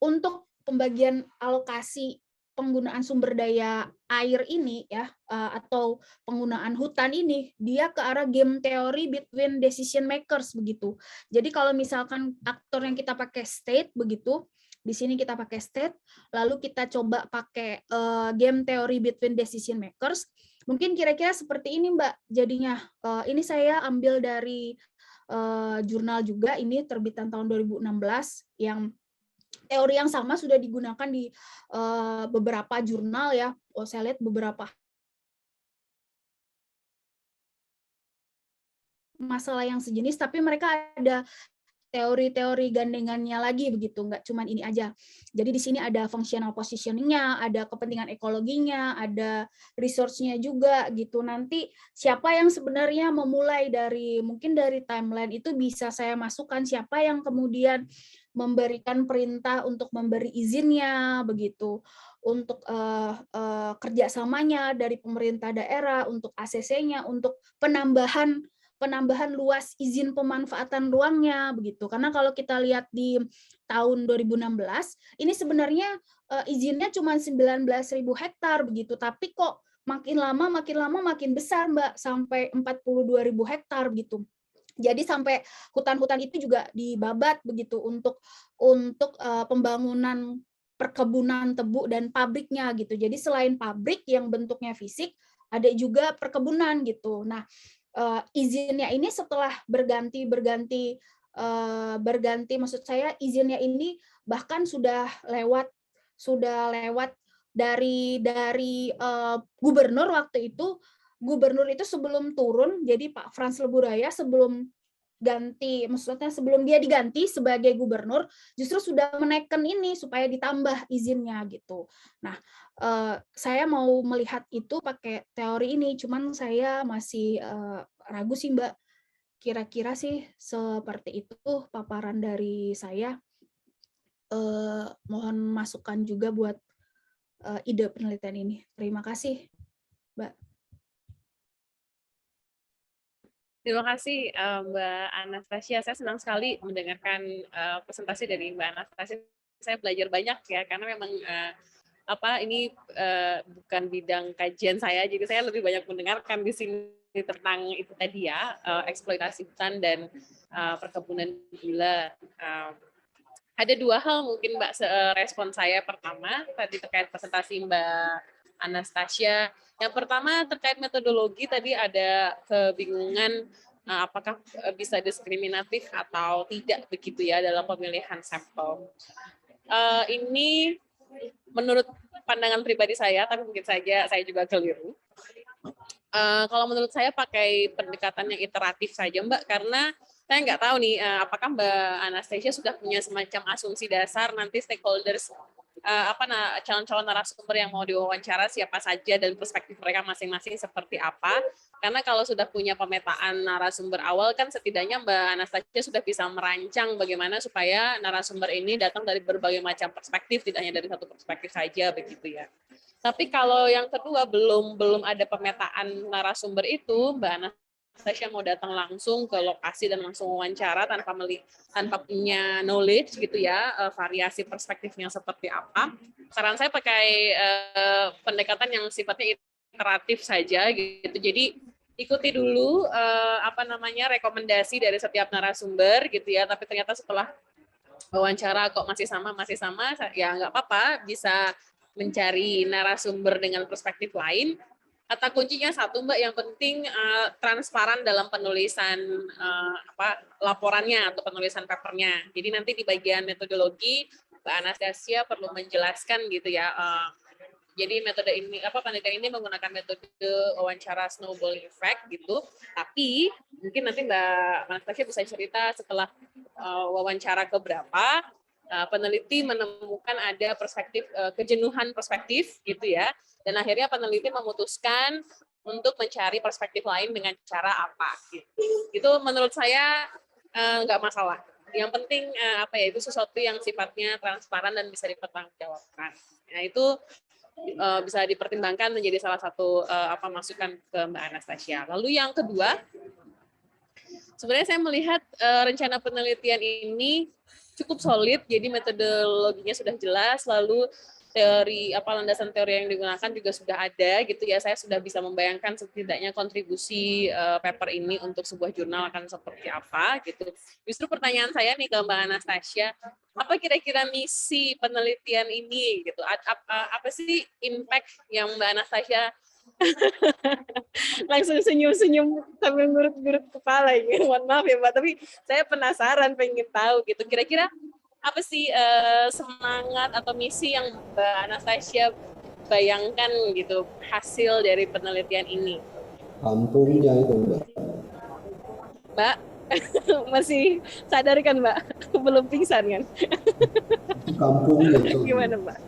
untuk pembagian alokasi penggunaan sumber daya air ini ya, atau penggunaan hutan ini, dia ke arah game theory between decision makers begitu. Jadi kalau misalkan aktor yang kita pakai state begitu, di sini kita pakai state, lalu kita coba pakai game theory between decision makers, mungkin kira-kira seperti ini Mbak jadinya. Ini saya ambil dari jurnal juga, ini terbitan tahun 2016, yang teori yang sama sudah digunakan di beberapa jurnal ya. Saya lihat beberapa masalah yang sejenis, tapi mereka ada teori-teori gandengannya lagi begitu, nggak cuma ini aja. Jadi di sini ada functional positioning-nya, ada kepentingan ekologinya, ada resource-nya juga gitu. Nanti siapa yang sebenarnya memulai dari, mungkin dari timeline itu bisa saya masukkan siapa yang kemudian memberikan perintah untuk memberi izinnya begitu, untuk kerjasamanya dari pemerintah daerah, untuk ACC-nya, untuk penambahan luas izin pemanfaatan ruangnya begitu. Karena kalau kita lihat di tahun 2016 ini sebenarnya izinnya cuma 19.000 hektar begitu, tapi kok makin lama makin besar Mbak, sampai 42.000 hektar gitu. Jadi sampai hutan-hutan itu juga dibabat begitu untuk pembangunan perkebunan tebu dan pabriknya gitu. Jadi selain pabrik yang bentuknya fisik, ada juga perkebunan gitu. Nah, izinnya ini setelah berganti, maksud saya izinnya ini bahkan sudah lewat dari gubernur waktu itu. Gubernur itu sebelum turun, jadi Pak Frans Leburaya sebelum dia diganti sebagai gubernur, justru sudah menaikkan ini supaya ditambah izinnya gitu. Nah, saya mau melihat itu pakai teori ini, cuman saya masih ragu sih Mbak. Kira-kira sih seperti itu paparan dari saya. Mohon masukan juga buat ide penelitian ini. Terima kasih, Mbak. Terima kasih Mbak Anastasia. Saya senang sekali mendengarkan presentasi dari Mbak Anastasia. Saya belajar banyak ya, karena memang ini bukan bidang kajian saya, jadi saya lebih banyak mendengarkan di sini tentang itu tadi ya, eksploitasi hutan dan perkebunan gula. Ada 2 hal mungkin Mbak respon saya. Pertama, tadi terkait presentasi Mbak Anastasia. Yang pertama terkait metodologi, tadi ada kebingungan apakah bisa diskriminatif atau tidak begitu ya dalam pemilihan sampel. Ini menurut pandangan pribadi saya, tapi mungkin saja saya juga keliru. Kalau menurut saya pakai pendekatan yang iteratif saja Mbak, karena saya nggak tahu nih apakah Mbak Anastasia sudah punya semacam asumsi dasar nanti stakeholders calon-calon narasumber yang mau diwawancara siapa saja dan perspektif mereka masing-masing seperti apa. Karena kalau sudah punya pemetaan narasumber awal kan setidaknya Mbak Anastasia sudah bisa merancang bagaimana supaya narasumber ini datang dari berbagai macam perspektif, tidak hanya dari satu perspektif saja begitu ya. Tapi kalau yang kedua belum ada pemetaan narasumber itu, Mbak Tasya mau datang langsung ke lokasi dan langsung wawancara tanpa punya knowledge gitu ya, variasi perspektifnya seperti apa. Saran saya pakai pendekatan yang sifatnya iteratif saja gitu. Jadi ikuti dulu rekomendasi dari setiap narasumber gitu ya. Tapi ternyata setelah wawancara kok masih sama, ya nggak apa-apa, bisa mencari narasumber dengan perspektif lain. Kata kuncinya satu Mbak, yang penting transparan dalam penulisan laporannya atau penulisan papernya. Jadi nanti di bagian metodologi Mbak Anastasia perlu menjelaskan gitu ya. Jadi metode ini penelitian ini menggunakan metode wawancara snowball effect gitu. Tapi mungkin nanti Mbak Anastasia bisa cerita setelah wawancara keberapa peneliti menemukan ada perspektif kejenuhan perspektif gitu ya. Dan akhirnya peneliti memutuskan untuk mencari perspektif lain dengan cara apa gitu. Itu menurut saya nggak masalah. Yang penting itu sesuatu yang sifatnya transparan dan bisa dipertanggungjawabkan. Nah, itu bisa dipertimbangkan menjadi salah satu masukan ke Mbak Anastasia. Lalu yang kedua, sebenarnya saya melihat rencana penelitian ini cukup solid, jadi metodologinya sudah jelas, lalu landasan teori yang digunakan juga sudah ada gitu ya. Saya sudah bisa membayangkan setidaknya kontribusi paper ini untuk sebuah jurnal akan seperti apa gitu. Justru pertanyaan saya nih ke Mbak Anastasia, apa kira-kira misi penelitian ini gitu? Apa sih impact yang Mbak Anastasia langsung senyum-senyum sambil ngurut-ngurut kepala gitu. Mohon maaf ya Mbak, tapi saya penasaran, pengen tahu gitu. Kira-kira apa sih semangat atau misi yang Mbak Anastasia bayangkan gitu hasil dari penelitian ini? Kampungnya itu Mbak, masih sadar kan Mbak? Belum pingsan kan? Kampungnya itu. Gimana Mbak?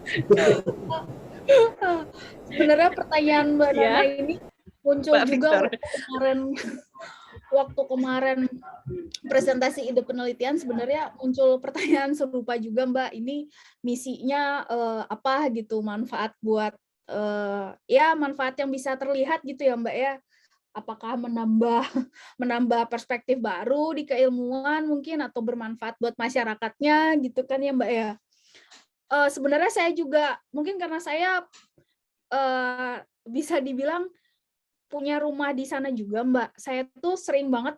Sebenarnya pertanyaan Mbak Nana ini muncul Mbak juga Victor. waktu kemarin presentasi ide penelitian, sebenarnya muncul pertanyaan serupa juga Mbak. Ini misinya apa gitu, manfaat buat manfaat yang bisa terlihat gitu ya Mbak ya. Apakah menambah perspektif baru di keilmuan mungkin, atau bermanfaat buat masyarakatnya gitu kan ya Mbak ya. Sebenarnya saya juga mungkin karena saya bisa dibilang punya rumah di sana juga Mbak. Saya tuh sering banget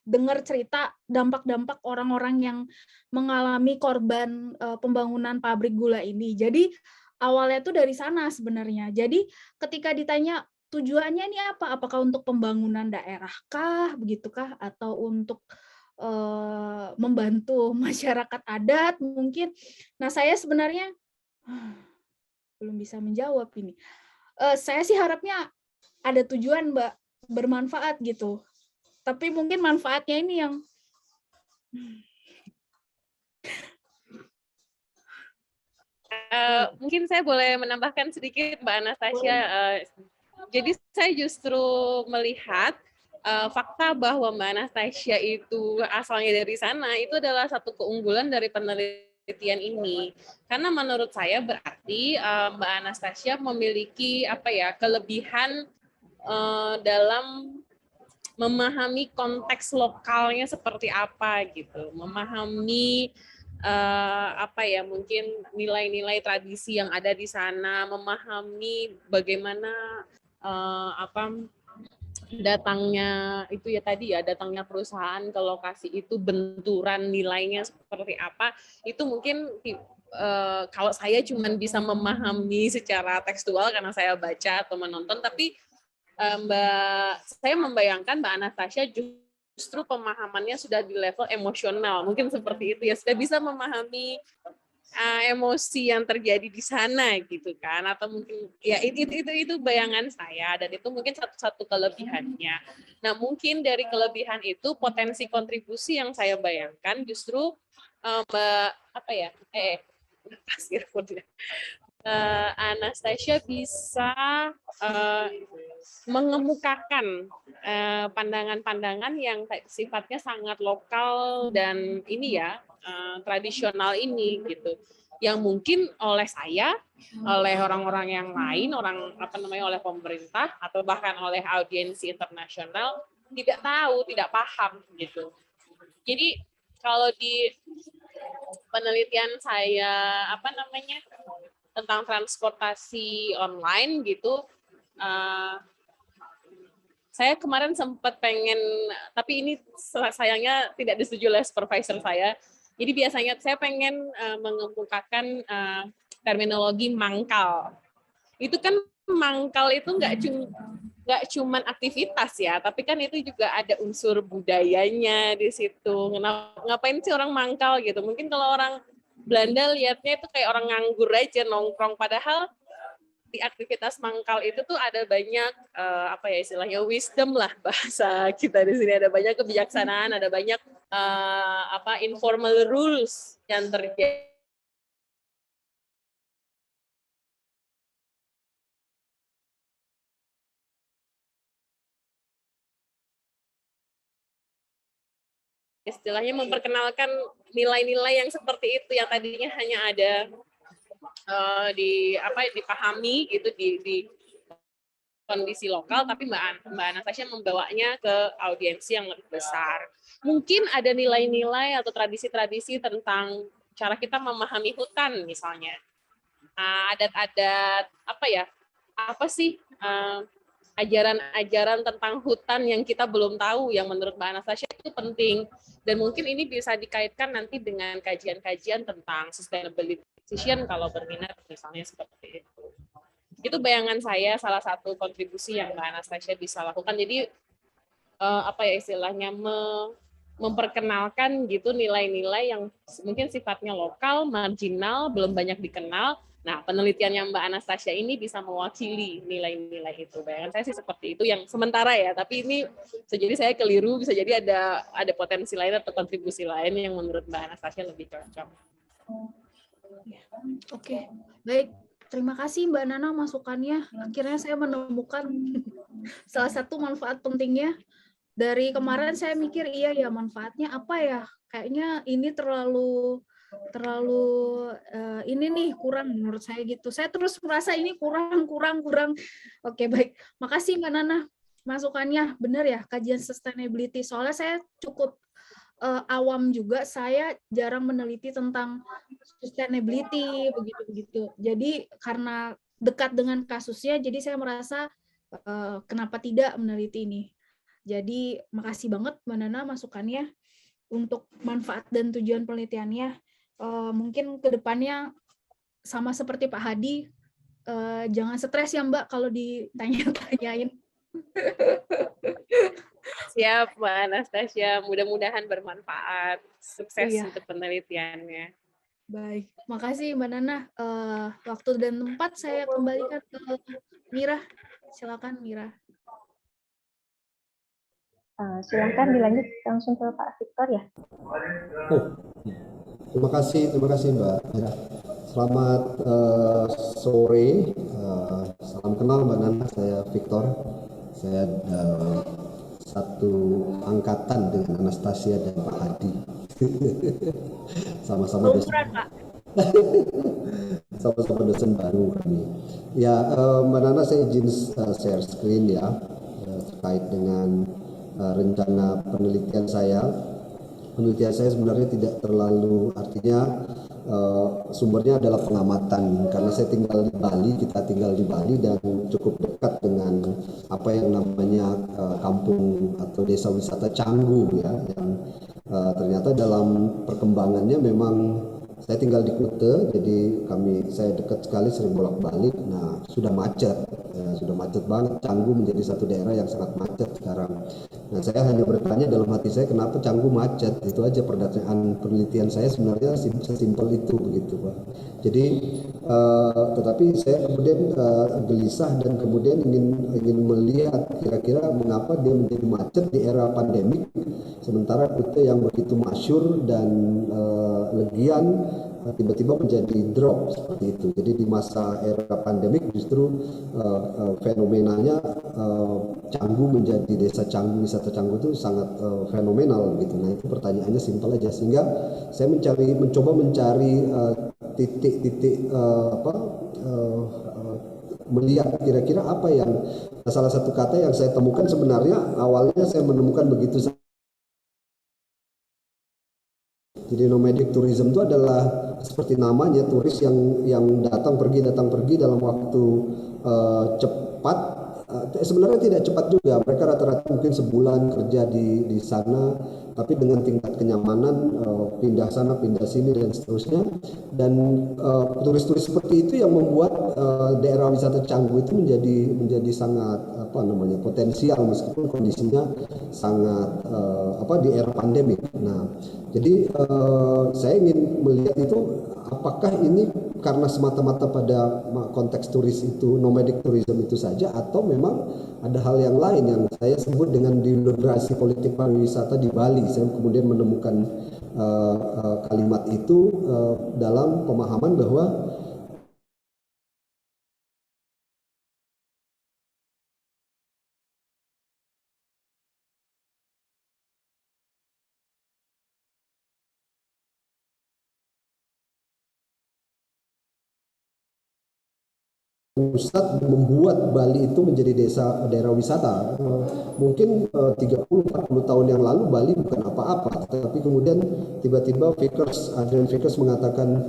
dengar cerita dampak-dampak orang-orang yang mengalami korban pembangunan pabrik gula ini. Jadi awalnya tuh dari sana sebenarnya. Jadi ketika ditanya tujuannya ini apa? Apakah untuk pembangunan daerah kah, begitukah, atau untuk membantu masyarakat adat mungkin. Nah, saya sebenarnya belum bisa menjawab ini. Saya sih harapnya ada tujuan Mbak, bermanfaat gitu. Tapi mungkin manfaatnya ini yang mungkin saya boleh menambahkan sedikit Mbak Anastasia. Jadi saya justru melihat fakta bahwa Mbak Anastasia itu asalnya dari sana itu adalah satu keunggulan dari penelitian ini. Karena menurut saya berarti Mbak Anastasia memiliki kelebihan dalam memahami konteks lokalnya seperti apa gitu, memahami mungkin nilai-nilai tradisi yang ada di sana, memahami bagaimana datangnya datangnya perusahaan ke lokasi itu, benturan nilainya seperti apa. Itu mungkin kalau saya cuma bisa memahami secara tekstual karena saya baca atau menonton, tapi saya membayangkan Mbak Anastasia justru pemahamannya sudah di level emosional, mungkin seperti itu ya, sudah bisa memahami emosi yang terjadi di sana gitu kan, atau mungkin ya itu bayangan saya, dan itu mungkin satu kelebihannya. Nah, mungkin dari kelebihan itu potensi kontribusi yang saya bayangkan justru Anastasia bisa mengemukakan pandangan-pandangan yang sifatnya sangat lokal dan tradisional ini gitu, yang mungkin oleh saya, oleh orang-orang yang lain, oleh pemerintah atau bahkan oleh audiensi internasional tidak tahu, tidak paham gitu. Jadi kalau di penelitian saya tentang transportasi online gitu, saya kemarin sempat pengen, tapi ini sayangnya tidak disetujui oleh supervisor saya. Jadi biasanya saya pengen mengemukakan terminologi mangkal. Itu kan mangkal itu nggak cuman aktivitas ya, tapi kan itu juga ada unsur budayanya di situ. Ngapain sih orang mangkal gitu? Mungkin kalau orang Belanda lihatnya itu kayak orang nganggur aja nongkrong, padahal di aktivitas mangkal itu tuh ada banyak istilahnya wisdom lah, bahasa kita di sini, ada banyak kebijaksanaan, ada banyak informal rules yang terjadi. Istilahnya memperkenalkan nilai-nilai yang seperti itu yang tadinya hanya ada dipahami gitu di kondisi lokal, tapi Mbak Anastasia membawanya ke audiensi yang lebih besar. Mungkin ada nilai-nilai atau tradisi-tradisi tentang cara kita memahami hutan misalnya. Adat-adat apa sih ajaran-ajaran tentang hutan yang kita belum tahu, yang menurut Mbak Anastasia itu penting. Dan mungkin ini bisa dikaitkan nanti dengan kajian-kajian tentang sustainability decision kalau berminat misalnya seperti itu. Itu bayangan saya, salah satu kontribusi yang Mbak Anastasia bisa lakukan. Jadi istilahnya memperkenalkan gitu nilai-nilai yang mungkin sifatnya lokal, marginal, belum banyak dikenal. Nah, penelitian yang Mbak Anastasia ini bisa mewakili nilai-nilai itu. Bayangan saya sih seperti itu yang sementara ya, tapi ini bisa jadi saya keliru, bisa jadi ada potensi lain atau kontribusi lain yang menurut Mbak Anastasia lebih cocok. Oke, baik. Terima kasih Mbak Nana masukannya. Akhirnya saya menemukan salah satu manfaat pentingnya. Dari kemarin saya mikir, iya ya manfaatnya apa ya? Kayaknya ini terlalu ini nih kurang menurut saya gitu. Saya terus merasa ini kurang. Oke, baik. Makasih Mbak Nana masukannya. Benar ya, kajian sustainability. Soalnya saya cukup awam juga, saya jarang meneliti tentang sustainability begitu. Jadi karena dekat dengan kasusnya, jadi saya merasa kenapa tidak meneliti ini. Jadi makasih banget Mbak Nana masukannya untuk manfaat dan tujuan penelitiannya. Mungkin kedepannya sama seperti Pak Hadi, jangan stres ya Mbak kalau ditanya-tanyain. Siap, Mbak Anastasia. Mudah-mudahan bermanfaat. Sukses untuk penelitiannya. Baik, makasih Mbak Nana. Waktu dan tempat saya kembalikan ke Mira. Silakan Mira. Silakan dilanjut langsung ke Pak Victor ya. Terima kasih Mbak Mira. Selamat sore. Salam kenal Mbak Nana. Saya Victor. Saya satu angkatan dengan Anastasia dan Pak Hadi. Sama-sama dosen. Sama-sama dosen baru kami. Ya, Mbak Nana, saya izin share screen ya terkait dengan rencana penelitian saya. Penelitian saya sebenarnya tidak terlalu, artinya sumbernya adalah pengamatan, karena saya tinggal di Bali, kita tinggal di Bali dan cukup dekat dengan apa yang namanya kampung atau desa wisata Canggu ya, yang ternyata dalam perkembangannya memang saya tinggal di Kute, jadi saya dekat sekali, sering bolak-balik. Nah, sudah macet banget. Canggu menjadi satu daerah yang sangat macet sekarang. Nah, saya hanya bertanya dalam hati saya, kenapa Canggu macet? Itu aja perdasarkan penelitian saya, sebenarnya sesimpel itu begitu, Pak. Jadi, tetapi saya kemudian gelisah dan kemudian ingin melihat kira-kira mengapa dia menjadi macet di era pandemik, sementara Kute yang begitu masyhur dan legian tiba-tiba menjadi drop seperti itu. Jadi di masa era pandemik justru fenomenanya Canggu menjadi desa Canggu, wisata Canggu itu sangat fenomenal gitu. Nah, itu pertanyaannya simpel aja, sehingga saya mencoba mencari titik-titik melihat kira-kira apa yang salah satu kata yang saya temukan sebenarnya awalnya saya menemukan begitu. Jadi nomadic tourism itu adalah seperti namanya, turis yang datang pergi dalam waktu cepat. Sebenarnya tidak cepat juga, mereka rata-rata mungkin sebulan kerja di sana, tapi dengan tingkat kenyamanan, pindah sana pindah sini dan seterusnya. Dan turis-turis seperti itu yang membuat daerah wisata Canggu itu menjadi sangat potensial meskipun kondisinya sangat di era pandemik. Nah, jadi saya ingin melihat itu apakah ini karena semata-mata pada konteks turis itu, nomadic tourism itu saja, atau memang ada hal yang lain yang saya sebut dengan demokrasi politik pariwisata di Bali. Saya kemudian menemukan kalimat itu dalam pemahaman bahwa pusat membuat Bali itu menjadi daerah wisata. Mungkin 30-40 tahun yang lalu Bali bukan apa-apa, tapi kemudian tiba-tiba Adrian Vickers mengatakan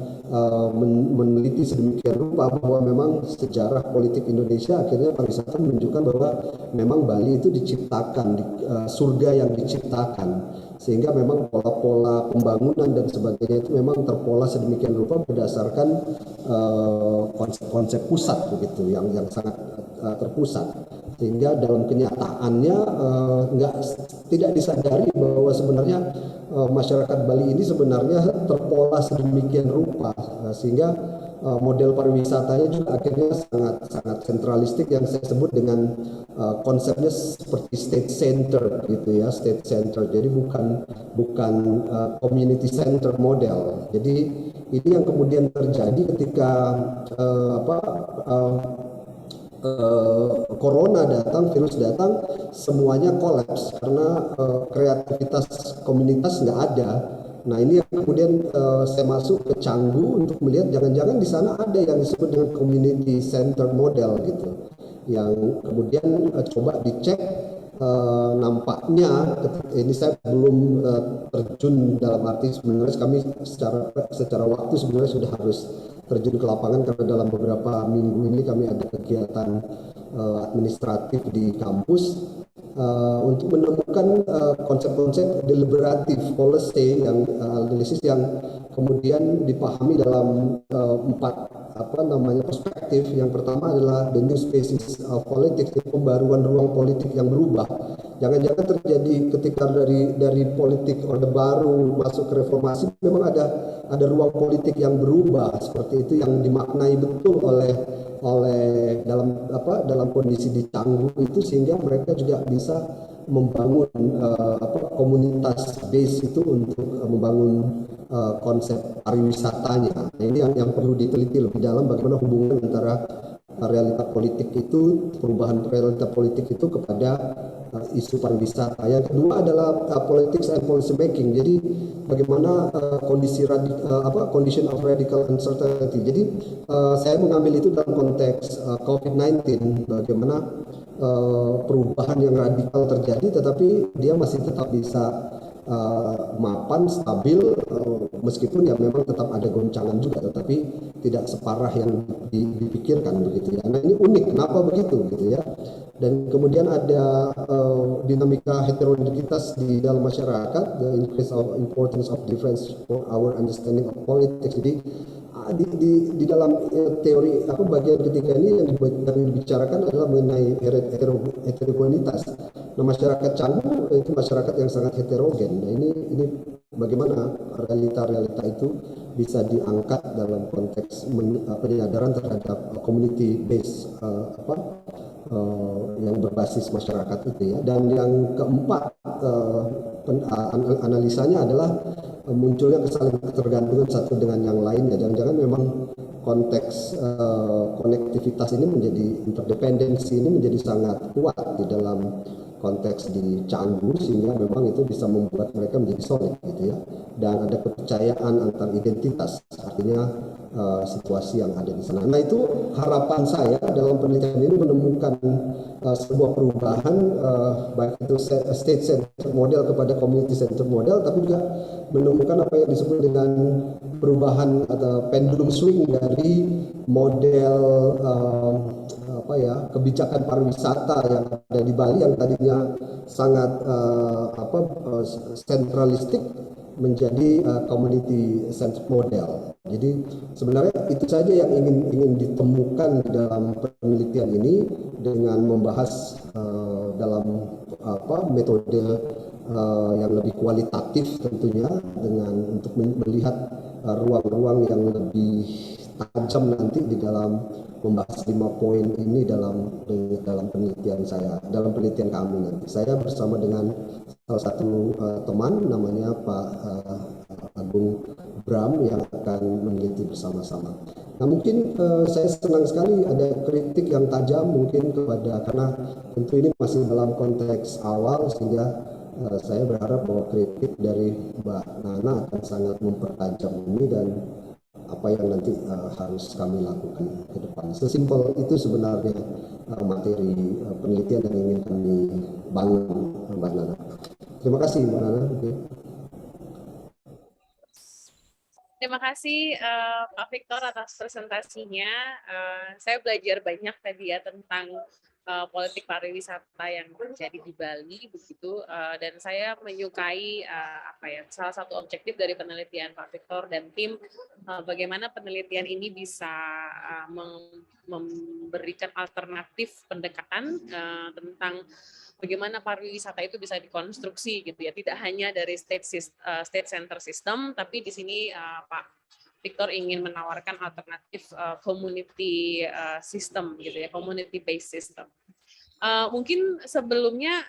meneliti sedemikian rupa bahwa memang sejarah politik Indonesia akhirnya pariwisata menunjukkan bahwa memang Bali itu diciptakan, surga yang diciptakan, sehingga memang pola-pola pembangunan dan sebagainya itu memang terpola sedemikian rupa berdasarkan konsep-konsep pusat begitu, yang sangat terpusat, sehingga dalam kenyataannya tidak disadari bahwa sebenarnya masyarakat Bali ini sebenarnya terpola sedemikian rupa, sehingga model pariwisatanya juga akhirnya sangat sentralistik yang saya sebut dengan konsepnya seperti state center gitu ya, state center. Jadi bukan community center model. Jadi ini yang kemudian terjadi ketika corona datang, virus datang, semuanya kolaps karena kreativitas komunitas nggak ada. Nah, ini yang kemudian saya masuk ke Canggu untuk melihat jangan-jangan di sana ada yang disebut dengan community center model gitu, yang kemudian coba dicek. Nampaknya ini saya belum terjun, dalam arti sebenarnya kami secara waktu sebenarnya sudah harus terjun ke lapangan karena dalam beberapa minggu ini kami ada kegiatan administratif di kampus untuk menemukan konsep-konsep deliberatif policy yang analisis yang kemudian dipahami dalam 4 perspektif. Yang pertama adalah the new species of politics, pembaruan ruang politik yang berubah. Jangan-jangan terjadi ketika dari politik Orde Baru masuk ke reformasi, memang ada ruang politik yang berubah seperti itu, yang dimaknai betul oleh dalam kondisi di Canggu itu, sehingga mereka juga bisa membangun komunitas base itu untuk membangun konsep pariwisatanya. Nah, ini yang perlu diteliti lebih dalam, bagaimana hubungan antara realita politik itu, perubahan realita politik itu kepada isu pariwisata. Yang kedua adalah politics and policy making. Jadi bagaimana condition of radical uncertainty. Jadi saya mengambil itu dalam konteks COVID-19, bagaimana perubahan yang radikal terjadi, tetapi dia masih tetap bisa mapan, stabil, meskipun ya memang tetap ada goncangan juga, tetapi tidak separah yang dipikirkan begitu ya. Nah, ini unik, kenapa begitu gitu ya. Dan kemudian ada dinamika heterogenitas di dalam masyarakat, the increase of importance of difference for our understanding of politics. Jadi di dalam teori bagian ketiga ini yang dibicarakan adalah mengenai heterogenitas. Nah, masyarakat Canggu itu masyarakat yang sangat heterogen. Nah, ini bagaimana realita itu bisa diangkat dalam konteks penyadaran terhadap community based yang berbasis masyarakat itu ya. Dan yang keempat analisanya adalah munculnya ketergantungan satu dengan yang lain ya. Jangan-jangan memang konteks konektivitas ini menjadi interdependensi ini menjadi sangat kuat di dalam konteks di Canggu, sehingga memang itu bisa membuat mereka menjadi solid gitu ya. Dan ada kepercayaan antar identitas, artinya situasi yang ada di sana. Nah, itu harapan saya dalam penelitian ini menemukan sebuah perubahan baik itu state center model kepada community center model, tapi juga menemukan apa yang disebut dengan perubahan atau pendulum swing dari model kebijakan pariwisata yang ada di Bali yang tadinya sangat sentralistik menjadi community centered model. Jadi sebenarnya itu saja yang ingin ditemukan di dalam penelitian ini dengan membahas dalam metode yang lebih kualitatif tentunya, dengan untuk melihat ruang-ruang yang lebih tajam nanti di dalam membahas 5 poin ini dalam penelitian saya, dalam penelitian kami nanti. Saya bersama dengan salah satu teman namanya Pak Agung Bram yang akan meneliti bersama-sama. Nah, mungkin saya senang sekali ada kritik yang tajam mungkin karena tentu ini masih dalam konteks awal, sehingga saya berharap bahwa kritik dari Mbak Nana akan sangat mempertajam ini dan apa yang nanti harus kami lakukan ke depan. Sesimpel itu sebenarnya materi penelitian yang ingin kami bangun, Mbak Nana. Terima kasih, Mbak Nana. Terima kasih Pak Victor atas presentasinya. Saya belajar banyak tadi ya tentang politik pariwisata yang terjadi di Bali begitu, dan saya menyukai salah satu objektif dari penelitian Pak Victor dan tim, bagaimana penelitian ini bisa memberikan alternatif pendekatan tentang bagaimana pariwisata itu bisa dikonstruksi gitu ya, tidak hanya dari state center system, tapi di sini Pak Victor ingin menawarkan alternatif community system gitu ya, community based system. Mungkin sebelumnya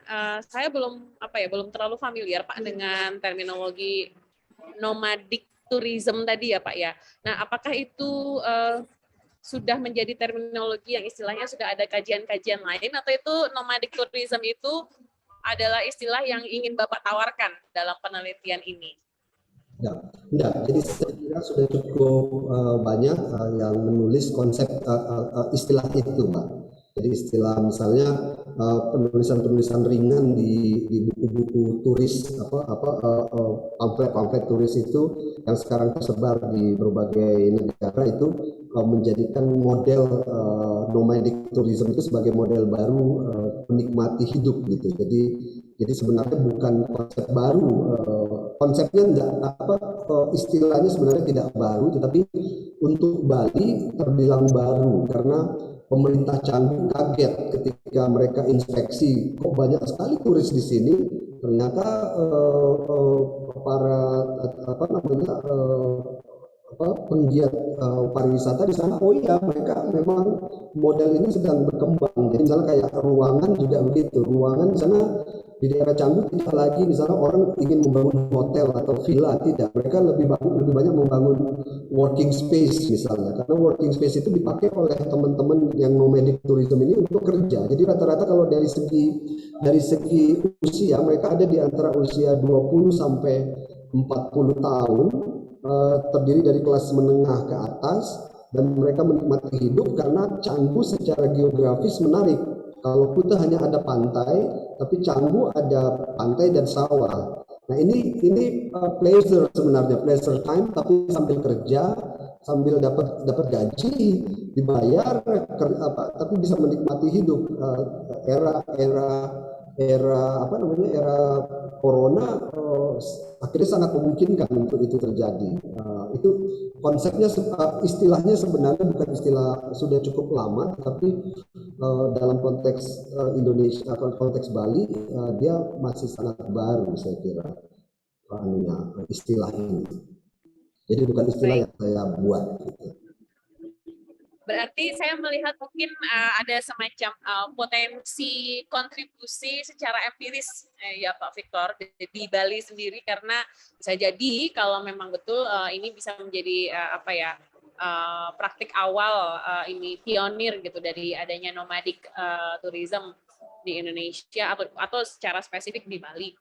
saya belum terlalu familiar Pak dengan terminologi nomadic tourism tadi ya Pak ya. Nah, apakah itu sudah menjadi terminologi yang istilahnya sudah ada kajian-kajian lain, atau itu nomadic tourism itu adalah istilah yang ingin Bapak tawarkan dalam penelitian ini? Ya, enggak. Jadi saya kira sudah cukup banyak yang menulis konsep istilah itu, Mbak. Jadi istilah misalnya penulisan-penulisan ringan di buku-buku turis, pamflet-pamflet turis itu yang sekarang tersebar di berbagai negara itu menjadikan model nomadic tourism itu sebagai model baru menikmati hidup gitu. Jadi sebenarnya bukan konsep baru, konsepnya istilahnya sebenarnya tidak baru, tetapi untuk Bali terbilang baru karena pemerintah Canggu kaget ketika mereka inspeksi, kok banyak sekali turis di sini. Ternyata para penggiat pariwisata di sana, oh iya mereka memang model ini sedang berkembang. Jadi misalnya kayak ruangan juga begitu, ruangan di sana di daerah Canggu tidak lagi misalnya orang ingin membangun hotel atau villa, tidak, mereka lebih banyak membangun working space misalnya, karena working space itu dipakai oleh teman-teman yang nomadic tourism ini untuk kerja. Jadi rata-rata kalau dari segi usia mereka ada di antara usia 20 sampai 40 tahun, terdiri dari kelas menengah ke atas, dan mereka menikmati hidup karena Canggu secara geografis menarik. Kalau Kuta hanya ada pantai, tapi Canggu ada pantai dan sawah. Nah ini pleasure sebenarnya, pleasure time, tapi sambil kerja, sambil dapat gaji, dibayar, tapi bisa menikmati hidup. Era corona akhirnya sangat memungkinkan untuk itu terjadi. Itu konsepnya, istilahnya sebenarnya bukan istilah sudah cukup lama, tapi dalam konteks Indonesia, konteks Bali, dia masih sangat baru saya kira istilah ini. Jadi bukan istilah yang saya buat. Gitu. Berarti saya melihat mungkin ada semacam potensi kontribusi secara empiris ya Pak Victor di Bali sendiri, karena bisa jadi kalau memang betul ini bisa menjadi praktik awal ini pionir gitu dari adanya nomadic tourism di Indonesia atau secara spesifik di Bali.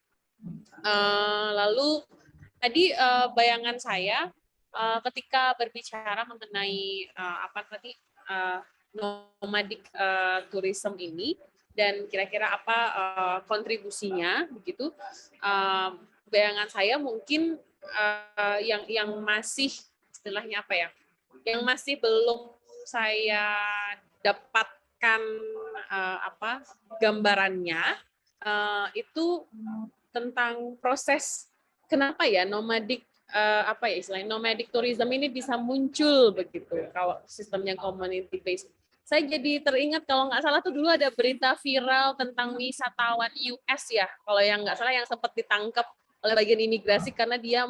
Lalu tadi bayangan saya ketika berbicara mengenai nomadic tourism ini dan kira-kira apa kontribusinya begitu, bayangan saya mungkin yang masih istilahnya apa ya, yang masih belum saya dapatkan gambarannya itu tentang proses kenapa ya nomadic nomadic tourism ini bisa muncul begitu kalau sistemnya community based. Saya jadi teringat kalau nggak salah tuh dulu ada berita viral tentang wisatawan US ya, kalau yang nggak salah yang sempat ditangkap oleh bagian imigrasi karena dia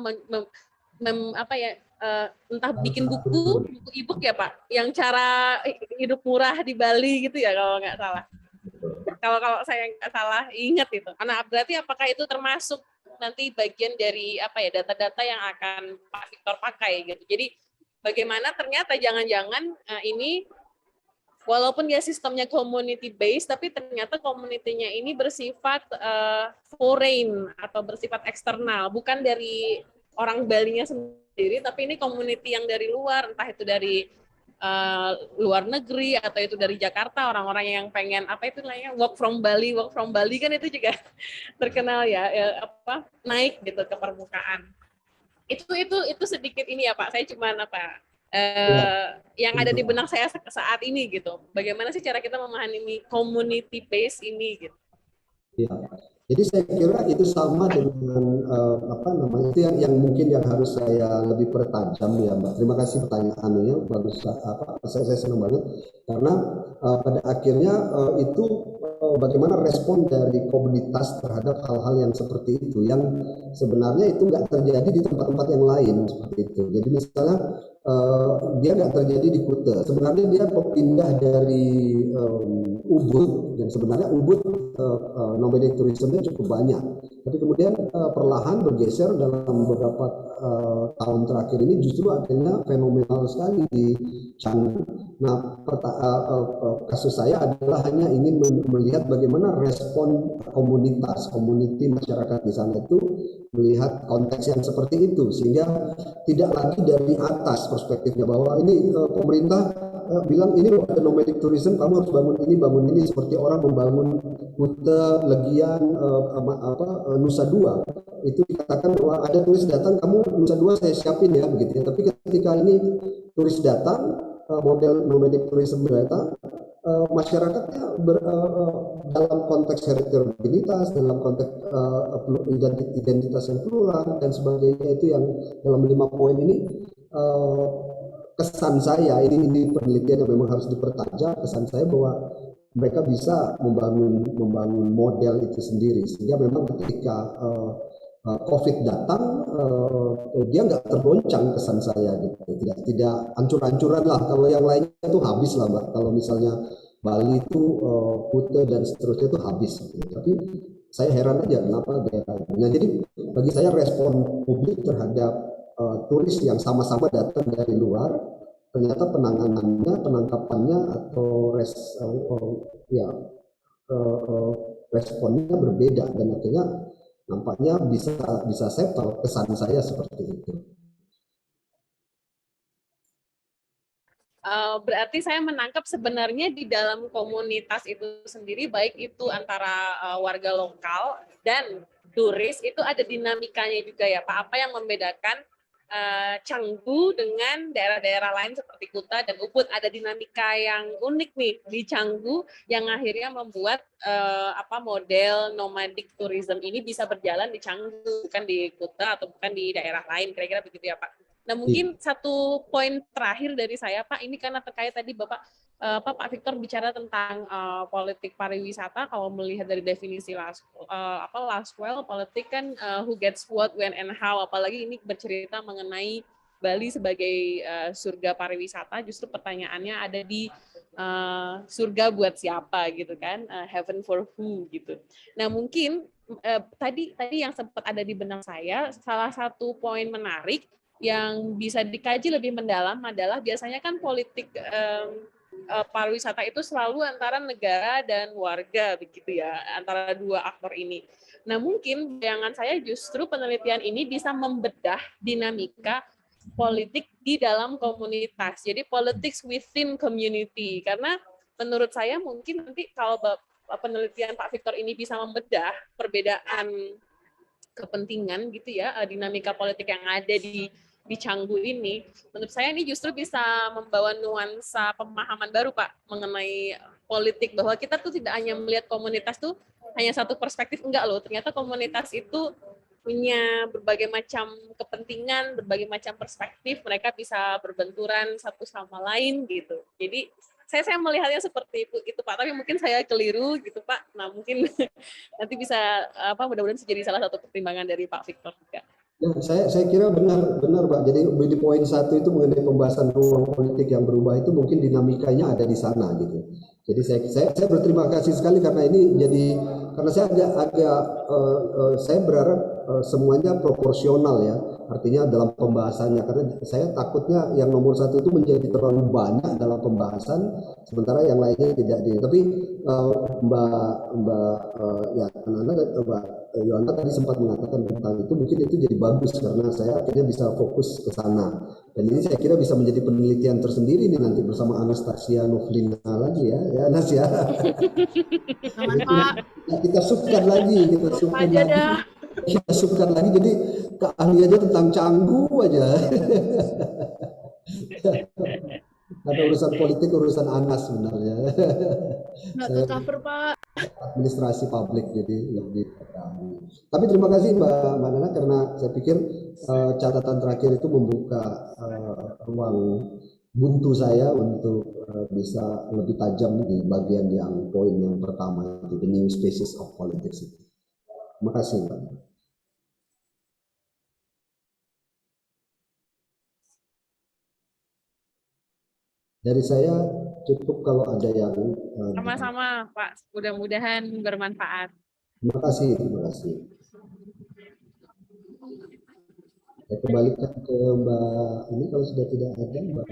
entah bikin buku e-book ya Pak, yang cara hidup murah di Bali gitu ya kalau nggak salah. Kalau saya nggak salah ingat itu. Nah, berarti apakah itu termasuk nanti bagian dari data-data yang akan Pak Victor pakai gitu. Jadi bagaimana ternyata jangan-jangan ini walaupun dia sistemnya community based, tapi ternyata community-nya ini bersifat foreign atau bersifat eksternal, bukan dari orang Bali-nya sendiri, tapi ini community yang dari luar, entah itu dari luar negeri atau itu dari Jakarta, orang-orang yang pengen work from Bali kan itu juga terkenal naik gitu ke permukaan. Itu sedikit ini ya Pak, saya cuman yang ada di benak saya saat ini gitu. Bagaimana sih cara kita memahami community base ini gitu? Ya. Jadi saya kira itu sama dengan itu yang mungkin yang harus saya lebih pertajam ya Mbak. Terima kasih pertanyaannya, bagus. Saya senang banget karena pada akhirnya itu bagaimana respon dari komunitas terhadap hal-hal yang seperti itu yang sebenarnya itu nggak terjadi di tempat-tempat yang lain seperti itu. Jadi misalnya dia nggak terjadi di Kuta. Sebenarnya dia pindah dari Ubud, dan sebenarnya Ubud nomadic tourism-nya cukup banyak. Tapi kemudian perlahan bergeser dalam beberapa tahun terakhir ini justru akhirnya fenomenal sekali di Canggu. Nah, kasus saya adalah hanya ingin melihat bagaimana respon community masyarakat di sana itu melihat konteks yang seperti itu, sehingga tidak lagi dari atas perspektifnya bahwa ini pemerintah bilang ini ada nomadic tourism, kamu harus bangun ini seperti orang membangun Kuta, Legian, Nusa Dua. Itu dikatakan bahwa ada turis datang, kamu Nusa Dua saya siapin ya begitu ya. Tapi ketika ini turis datang, model nomadic tourism datang, masyarakatnya dalam konteks heterogeneitas, dalam konteks identitas yang plural dan sebagainya, itu yang dalam 5 poin ini kesan saya, ini penelitian yang memang harus dipertajam, kesan saya bahwa mereka bisa membangun model itu sendiri, sehingga memang ketika COVID datang dia nggak tergoncang, kesan saya gitu, tidak hancur-hancuran lah. Kalau yang lainnya itu habis lah Mbak, kalau misalnya Bali itu Kuta dan seterusnya itu habis gitu. Tapi saya heran aja kenapa daerah. Nah, jadi bagi saya respon publik terhadap turis yang sama-sama datang dari luar, ternyata penangkapannya atau responnya berbeda, dan akhirnya nampaknya bisa settle. Kesan saya seperti itu. Berarti saya menangkap sebenarnya di dalam komunitas itu sendiri, baik itu antara warga lokal dan turis, itu ada dinamikanya juga ya Pak. Apa yang membedakan Canggu dengan daerah-daerah lain seperti Kuta dan Ubud? Ada dinamika yang unik nih di Canggu yang akhirnya membuat model nomadic tourism ini bisa berjalan di Canggu, bukan di Kuta atau bukan di daerah lain, kira-kira begitu ya Pak. Nah, mungkin satu poin terakhir dari saya Pak, ini karena terkait tadi Pak Victor bicara tentang politik pariwisata. Kalau melihat dari definisi Laswell, politik kan who gets what, when, and how. Apalagi ini bercerita mengenai Bali sebagai surga pariwisata. Justru pertanyaannya ada di surga buat siapa gitu kan, heaven for who gitu. Nah, mungkin tadi yang sempat ada di benak saya, salah satu poin menarik yang bisa dikaji lebih mendalam adalah biasanya kan politik pariwisata itu selalu antara negara dan warga begitu ya, antara dua aktor ini. Nah, mungkin bayangan saya justru penelitian ini bisa membedah dinamika politik di dalam komunitas. Jadi politics within community. Karena menurut saya mungkin nanti kalau penelitian Pak Victor ini bisa membedah perbedaan kepentingan gitu ya, dinamika politik yang ada di Canggu ini, menurut saya ini justru bisa membawa nuansa pemahaman baru Pak mengenai politik, bahwa kita tuh tidak hanya melihat komunitas tuh hanya satu perspektif, enggak loh, ternyata komunitas itu punya berbagai macam kepentingan, berbagai macam perspektif, mereka bisa berbenturan satu sama lain gitu. Jadi saya melihatnya seperti itu Pak, tapi mungkin saya keliru gitu Pak. Nah mungkin nanti bisa mudah-mudahan jadi salah satu pertimbangan dari Pak Victor juga. Ya, saya kira benar Pak. Jadi di poin 1 itu mengenai pembahasan ruang politik yang berubah itu mungkin dinamikanya ada di sana gitu. Jadi saya berterima kasih sekali karena ini jadi karena saya agak saya berharap semuanya proporsional ya. Artinya dalam pembahasannya, karena saya takutnya yang nomor 1 itu menjadi terlalu banyak dalam pembahasan sementara yang lainnya tidak di. Tapi Mbak Yohana tadi sempat mengatakan tentang itu, mungkin itu jadi bagus karena saya akhirnya bisa fokus ke sana. Dan ini saya kira bisa menjadi penelitian tersendiri nih nanti bersama Anastasia Novlina lagi ya Anas ya. Kita subkan lagi, kita subkan lagi jadi keahliannya tentang Canggu aja. Ada urusan politik, urusan Anas sebenarnya. Nggak cover Pak. Administrasi publik jadi lebih. Tapi terima kasih Mbak Nana karena saya pikir catatan terakhir itu membuka ruang buntu saya untuk bisa lebih tajam di bagian yang poin yang pertama itu, the new species of politics. Terima kasih Mbak. Dari saya cukup, kalau ada yang sama-sama Pak, mudah-mudahan bermanfaat. Terima kasih. Saya kembalikan ke Mbak ini kalau sudah tidak ada Mbak.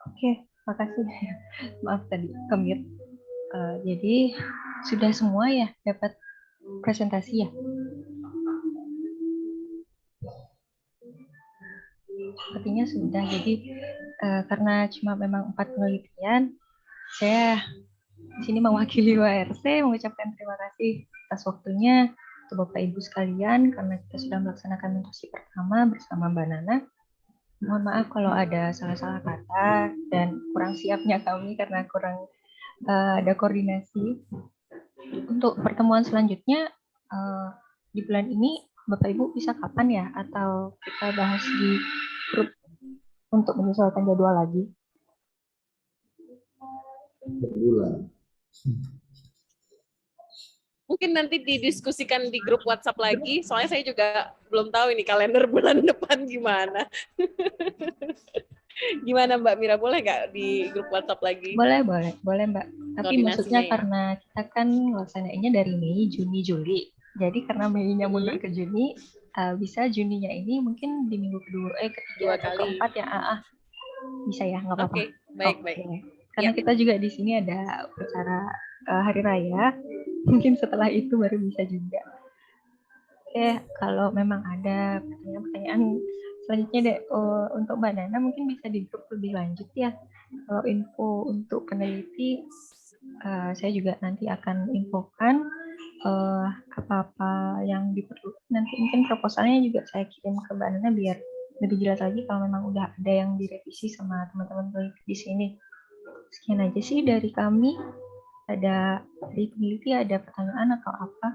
Oke, makasih. Maaf tadi kemute. Jadi sudah semua ya dapat presentasi ya? Sepertinya sudah. Jadi karena cuma memang 4 penelitian, saya di sini mewakili WRC mengucapkan terima kasih atas waktunya untuk Bapak Ibu sekalian karena kita sudah melaksanakan mentorship pertama bersama Mbak Nana. Mohon maaf kalau ada salah-salah kata dan kurang siapnya kami karena kurang ada koordinasi. Untuk pertemuan selanjutnya di bulan ini Bapak Ibu bisa kapan ya? Atau kita bahas di grup untuk menyesuaikan jadwal lagi? Berbulan. Mungkin nanti didiskusikan di grup WhatsApp lagi, soalnya saya juga belum tahu ini kalender bulan depan gimana. Gimana Mbak Mira, boleh nggak di grup WhatsApp lagi? Boleh Mbak. Tapi maksudnya karena kita kan laksanainnya dari Mei, Juni, Juli. Jadi karena Mei-nya mundur ke Juni, bisa Juninya ini mungkin di minggu ketiga atau keempat ya. Bisa ya, nggak apa-apa. Oke, baik. Karena kita juga di sini ada acara Hari Raya, mungkin setelah itu baru bisa juga. Oke, kalau memang ada pertanyaan selanjutnya deh, untuk Mbak Nana mungkin bisa di grup lebih lanjut ya. Kalau info untuk peneliti, saya juga nanti akan infokan apa-apa yang diperlukan. Nanti mungkin proposalnya juga saya kirim ke Mbak Nana biar lebih jelas lagi kalau memang udah ada yang direvisi sama teman-teman peneliti di sini. Sekian aja sih dari kami. Ada dari peneliti ada pertanyaan atau apa?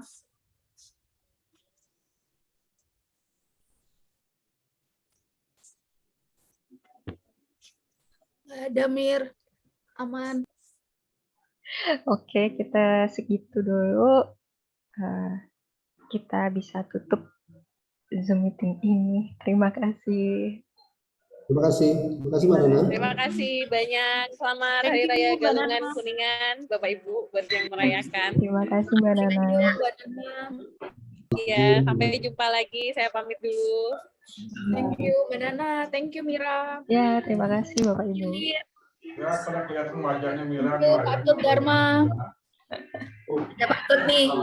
Ada Mir, aman. Oke, kita segitu dulu. Kita bisa tutup Zoom meeting ini. Terima kasih. Terima kasih Mbak Nana. Terima kasih banyak. Selamat Hari Raya Galungan Kuningan, Bapak Ibu buat yang merayakan. Terima kasih Mbak Nana. Iya, sampai jumpa lagi. Saya pamit dulu. Thank you Mbak Nana, thank you Mira. Ya, terima kasih Bapak Ibu. Ya, pada kelihatan wajahnya Mira. Pak Dharma. Ya Pak Tut nih.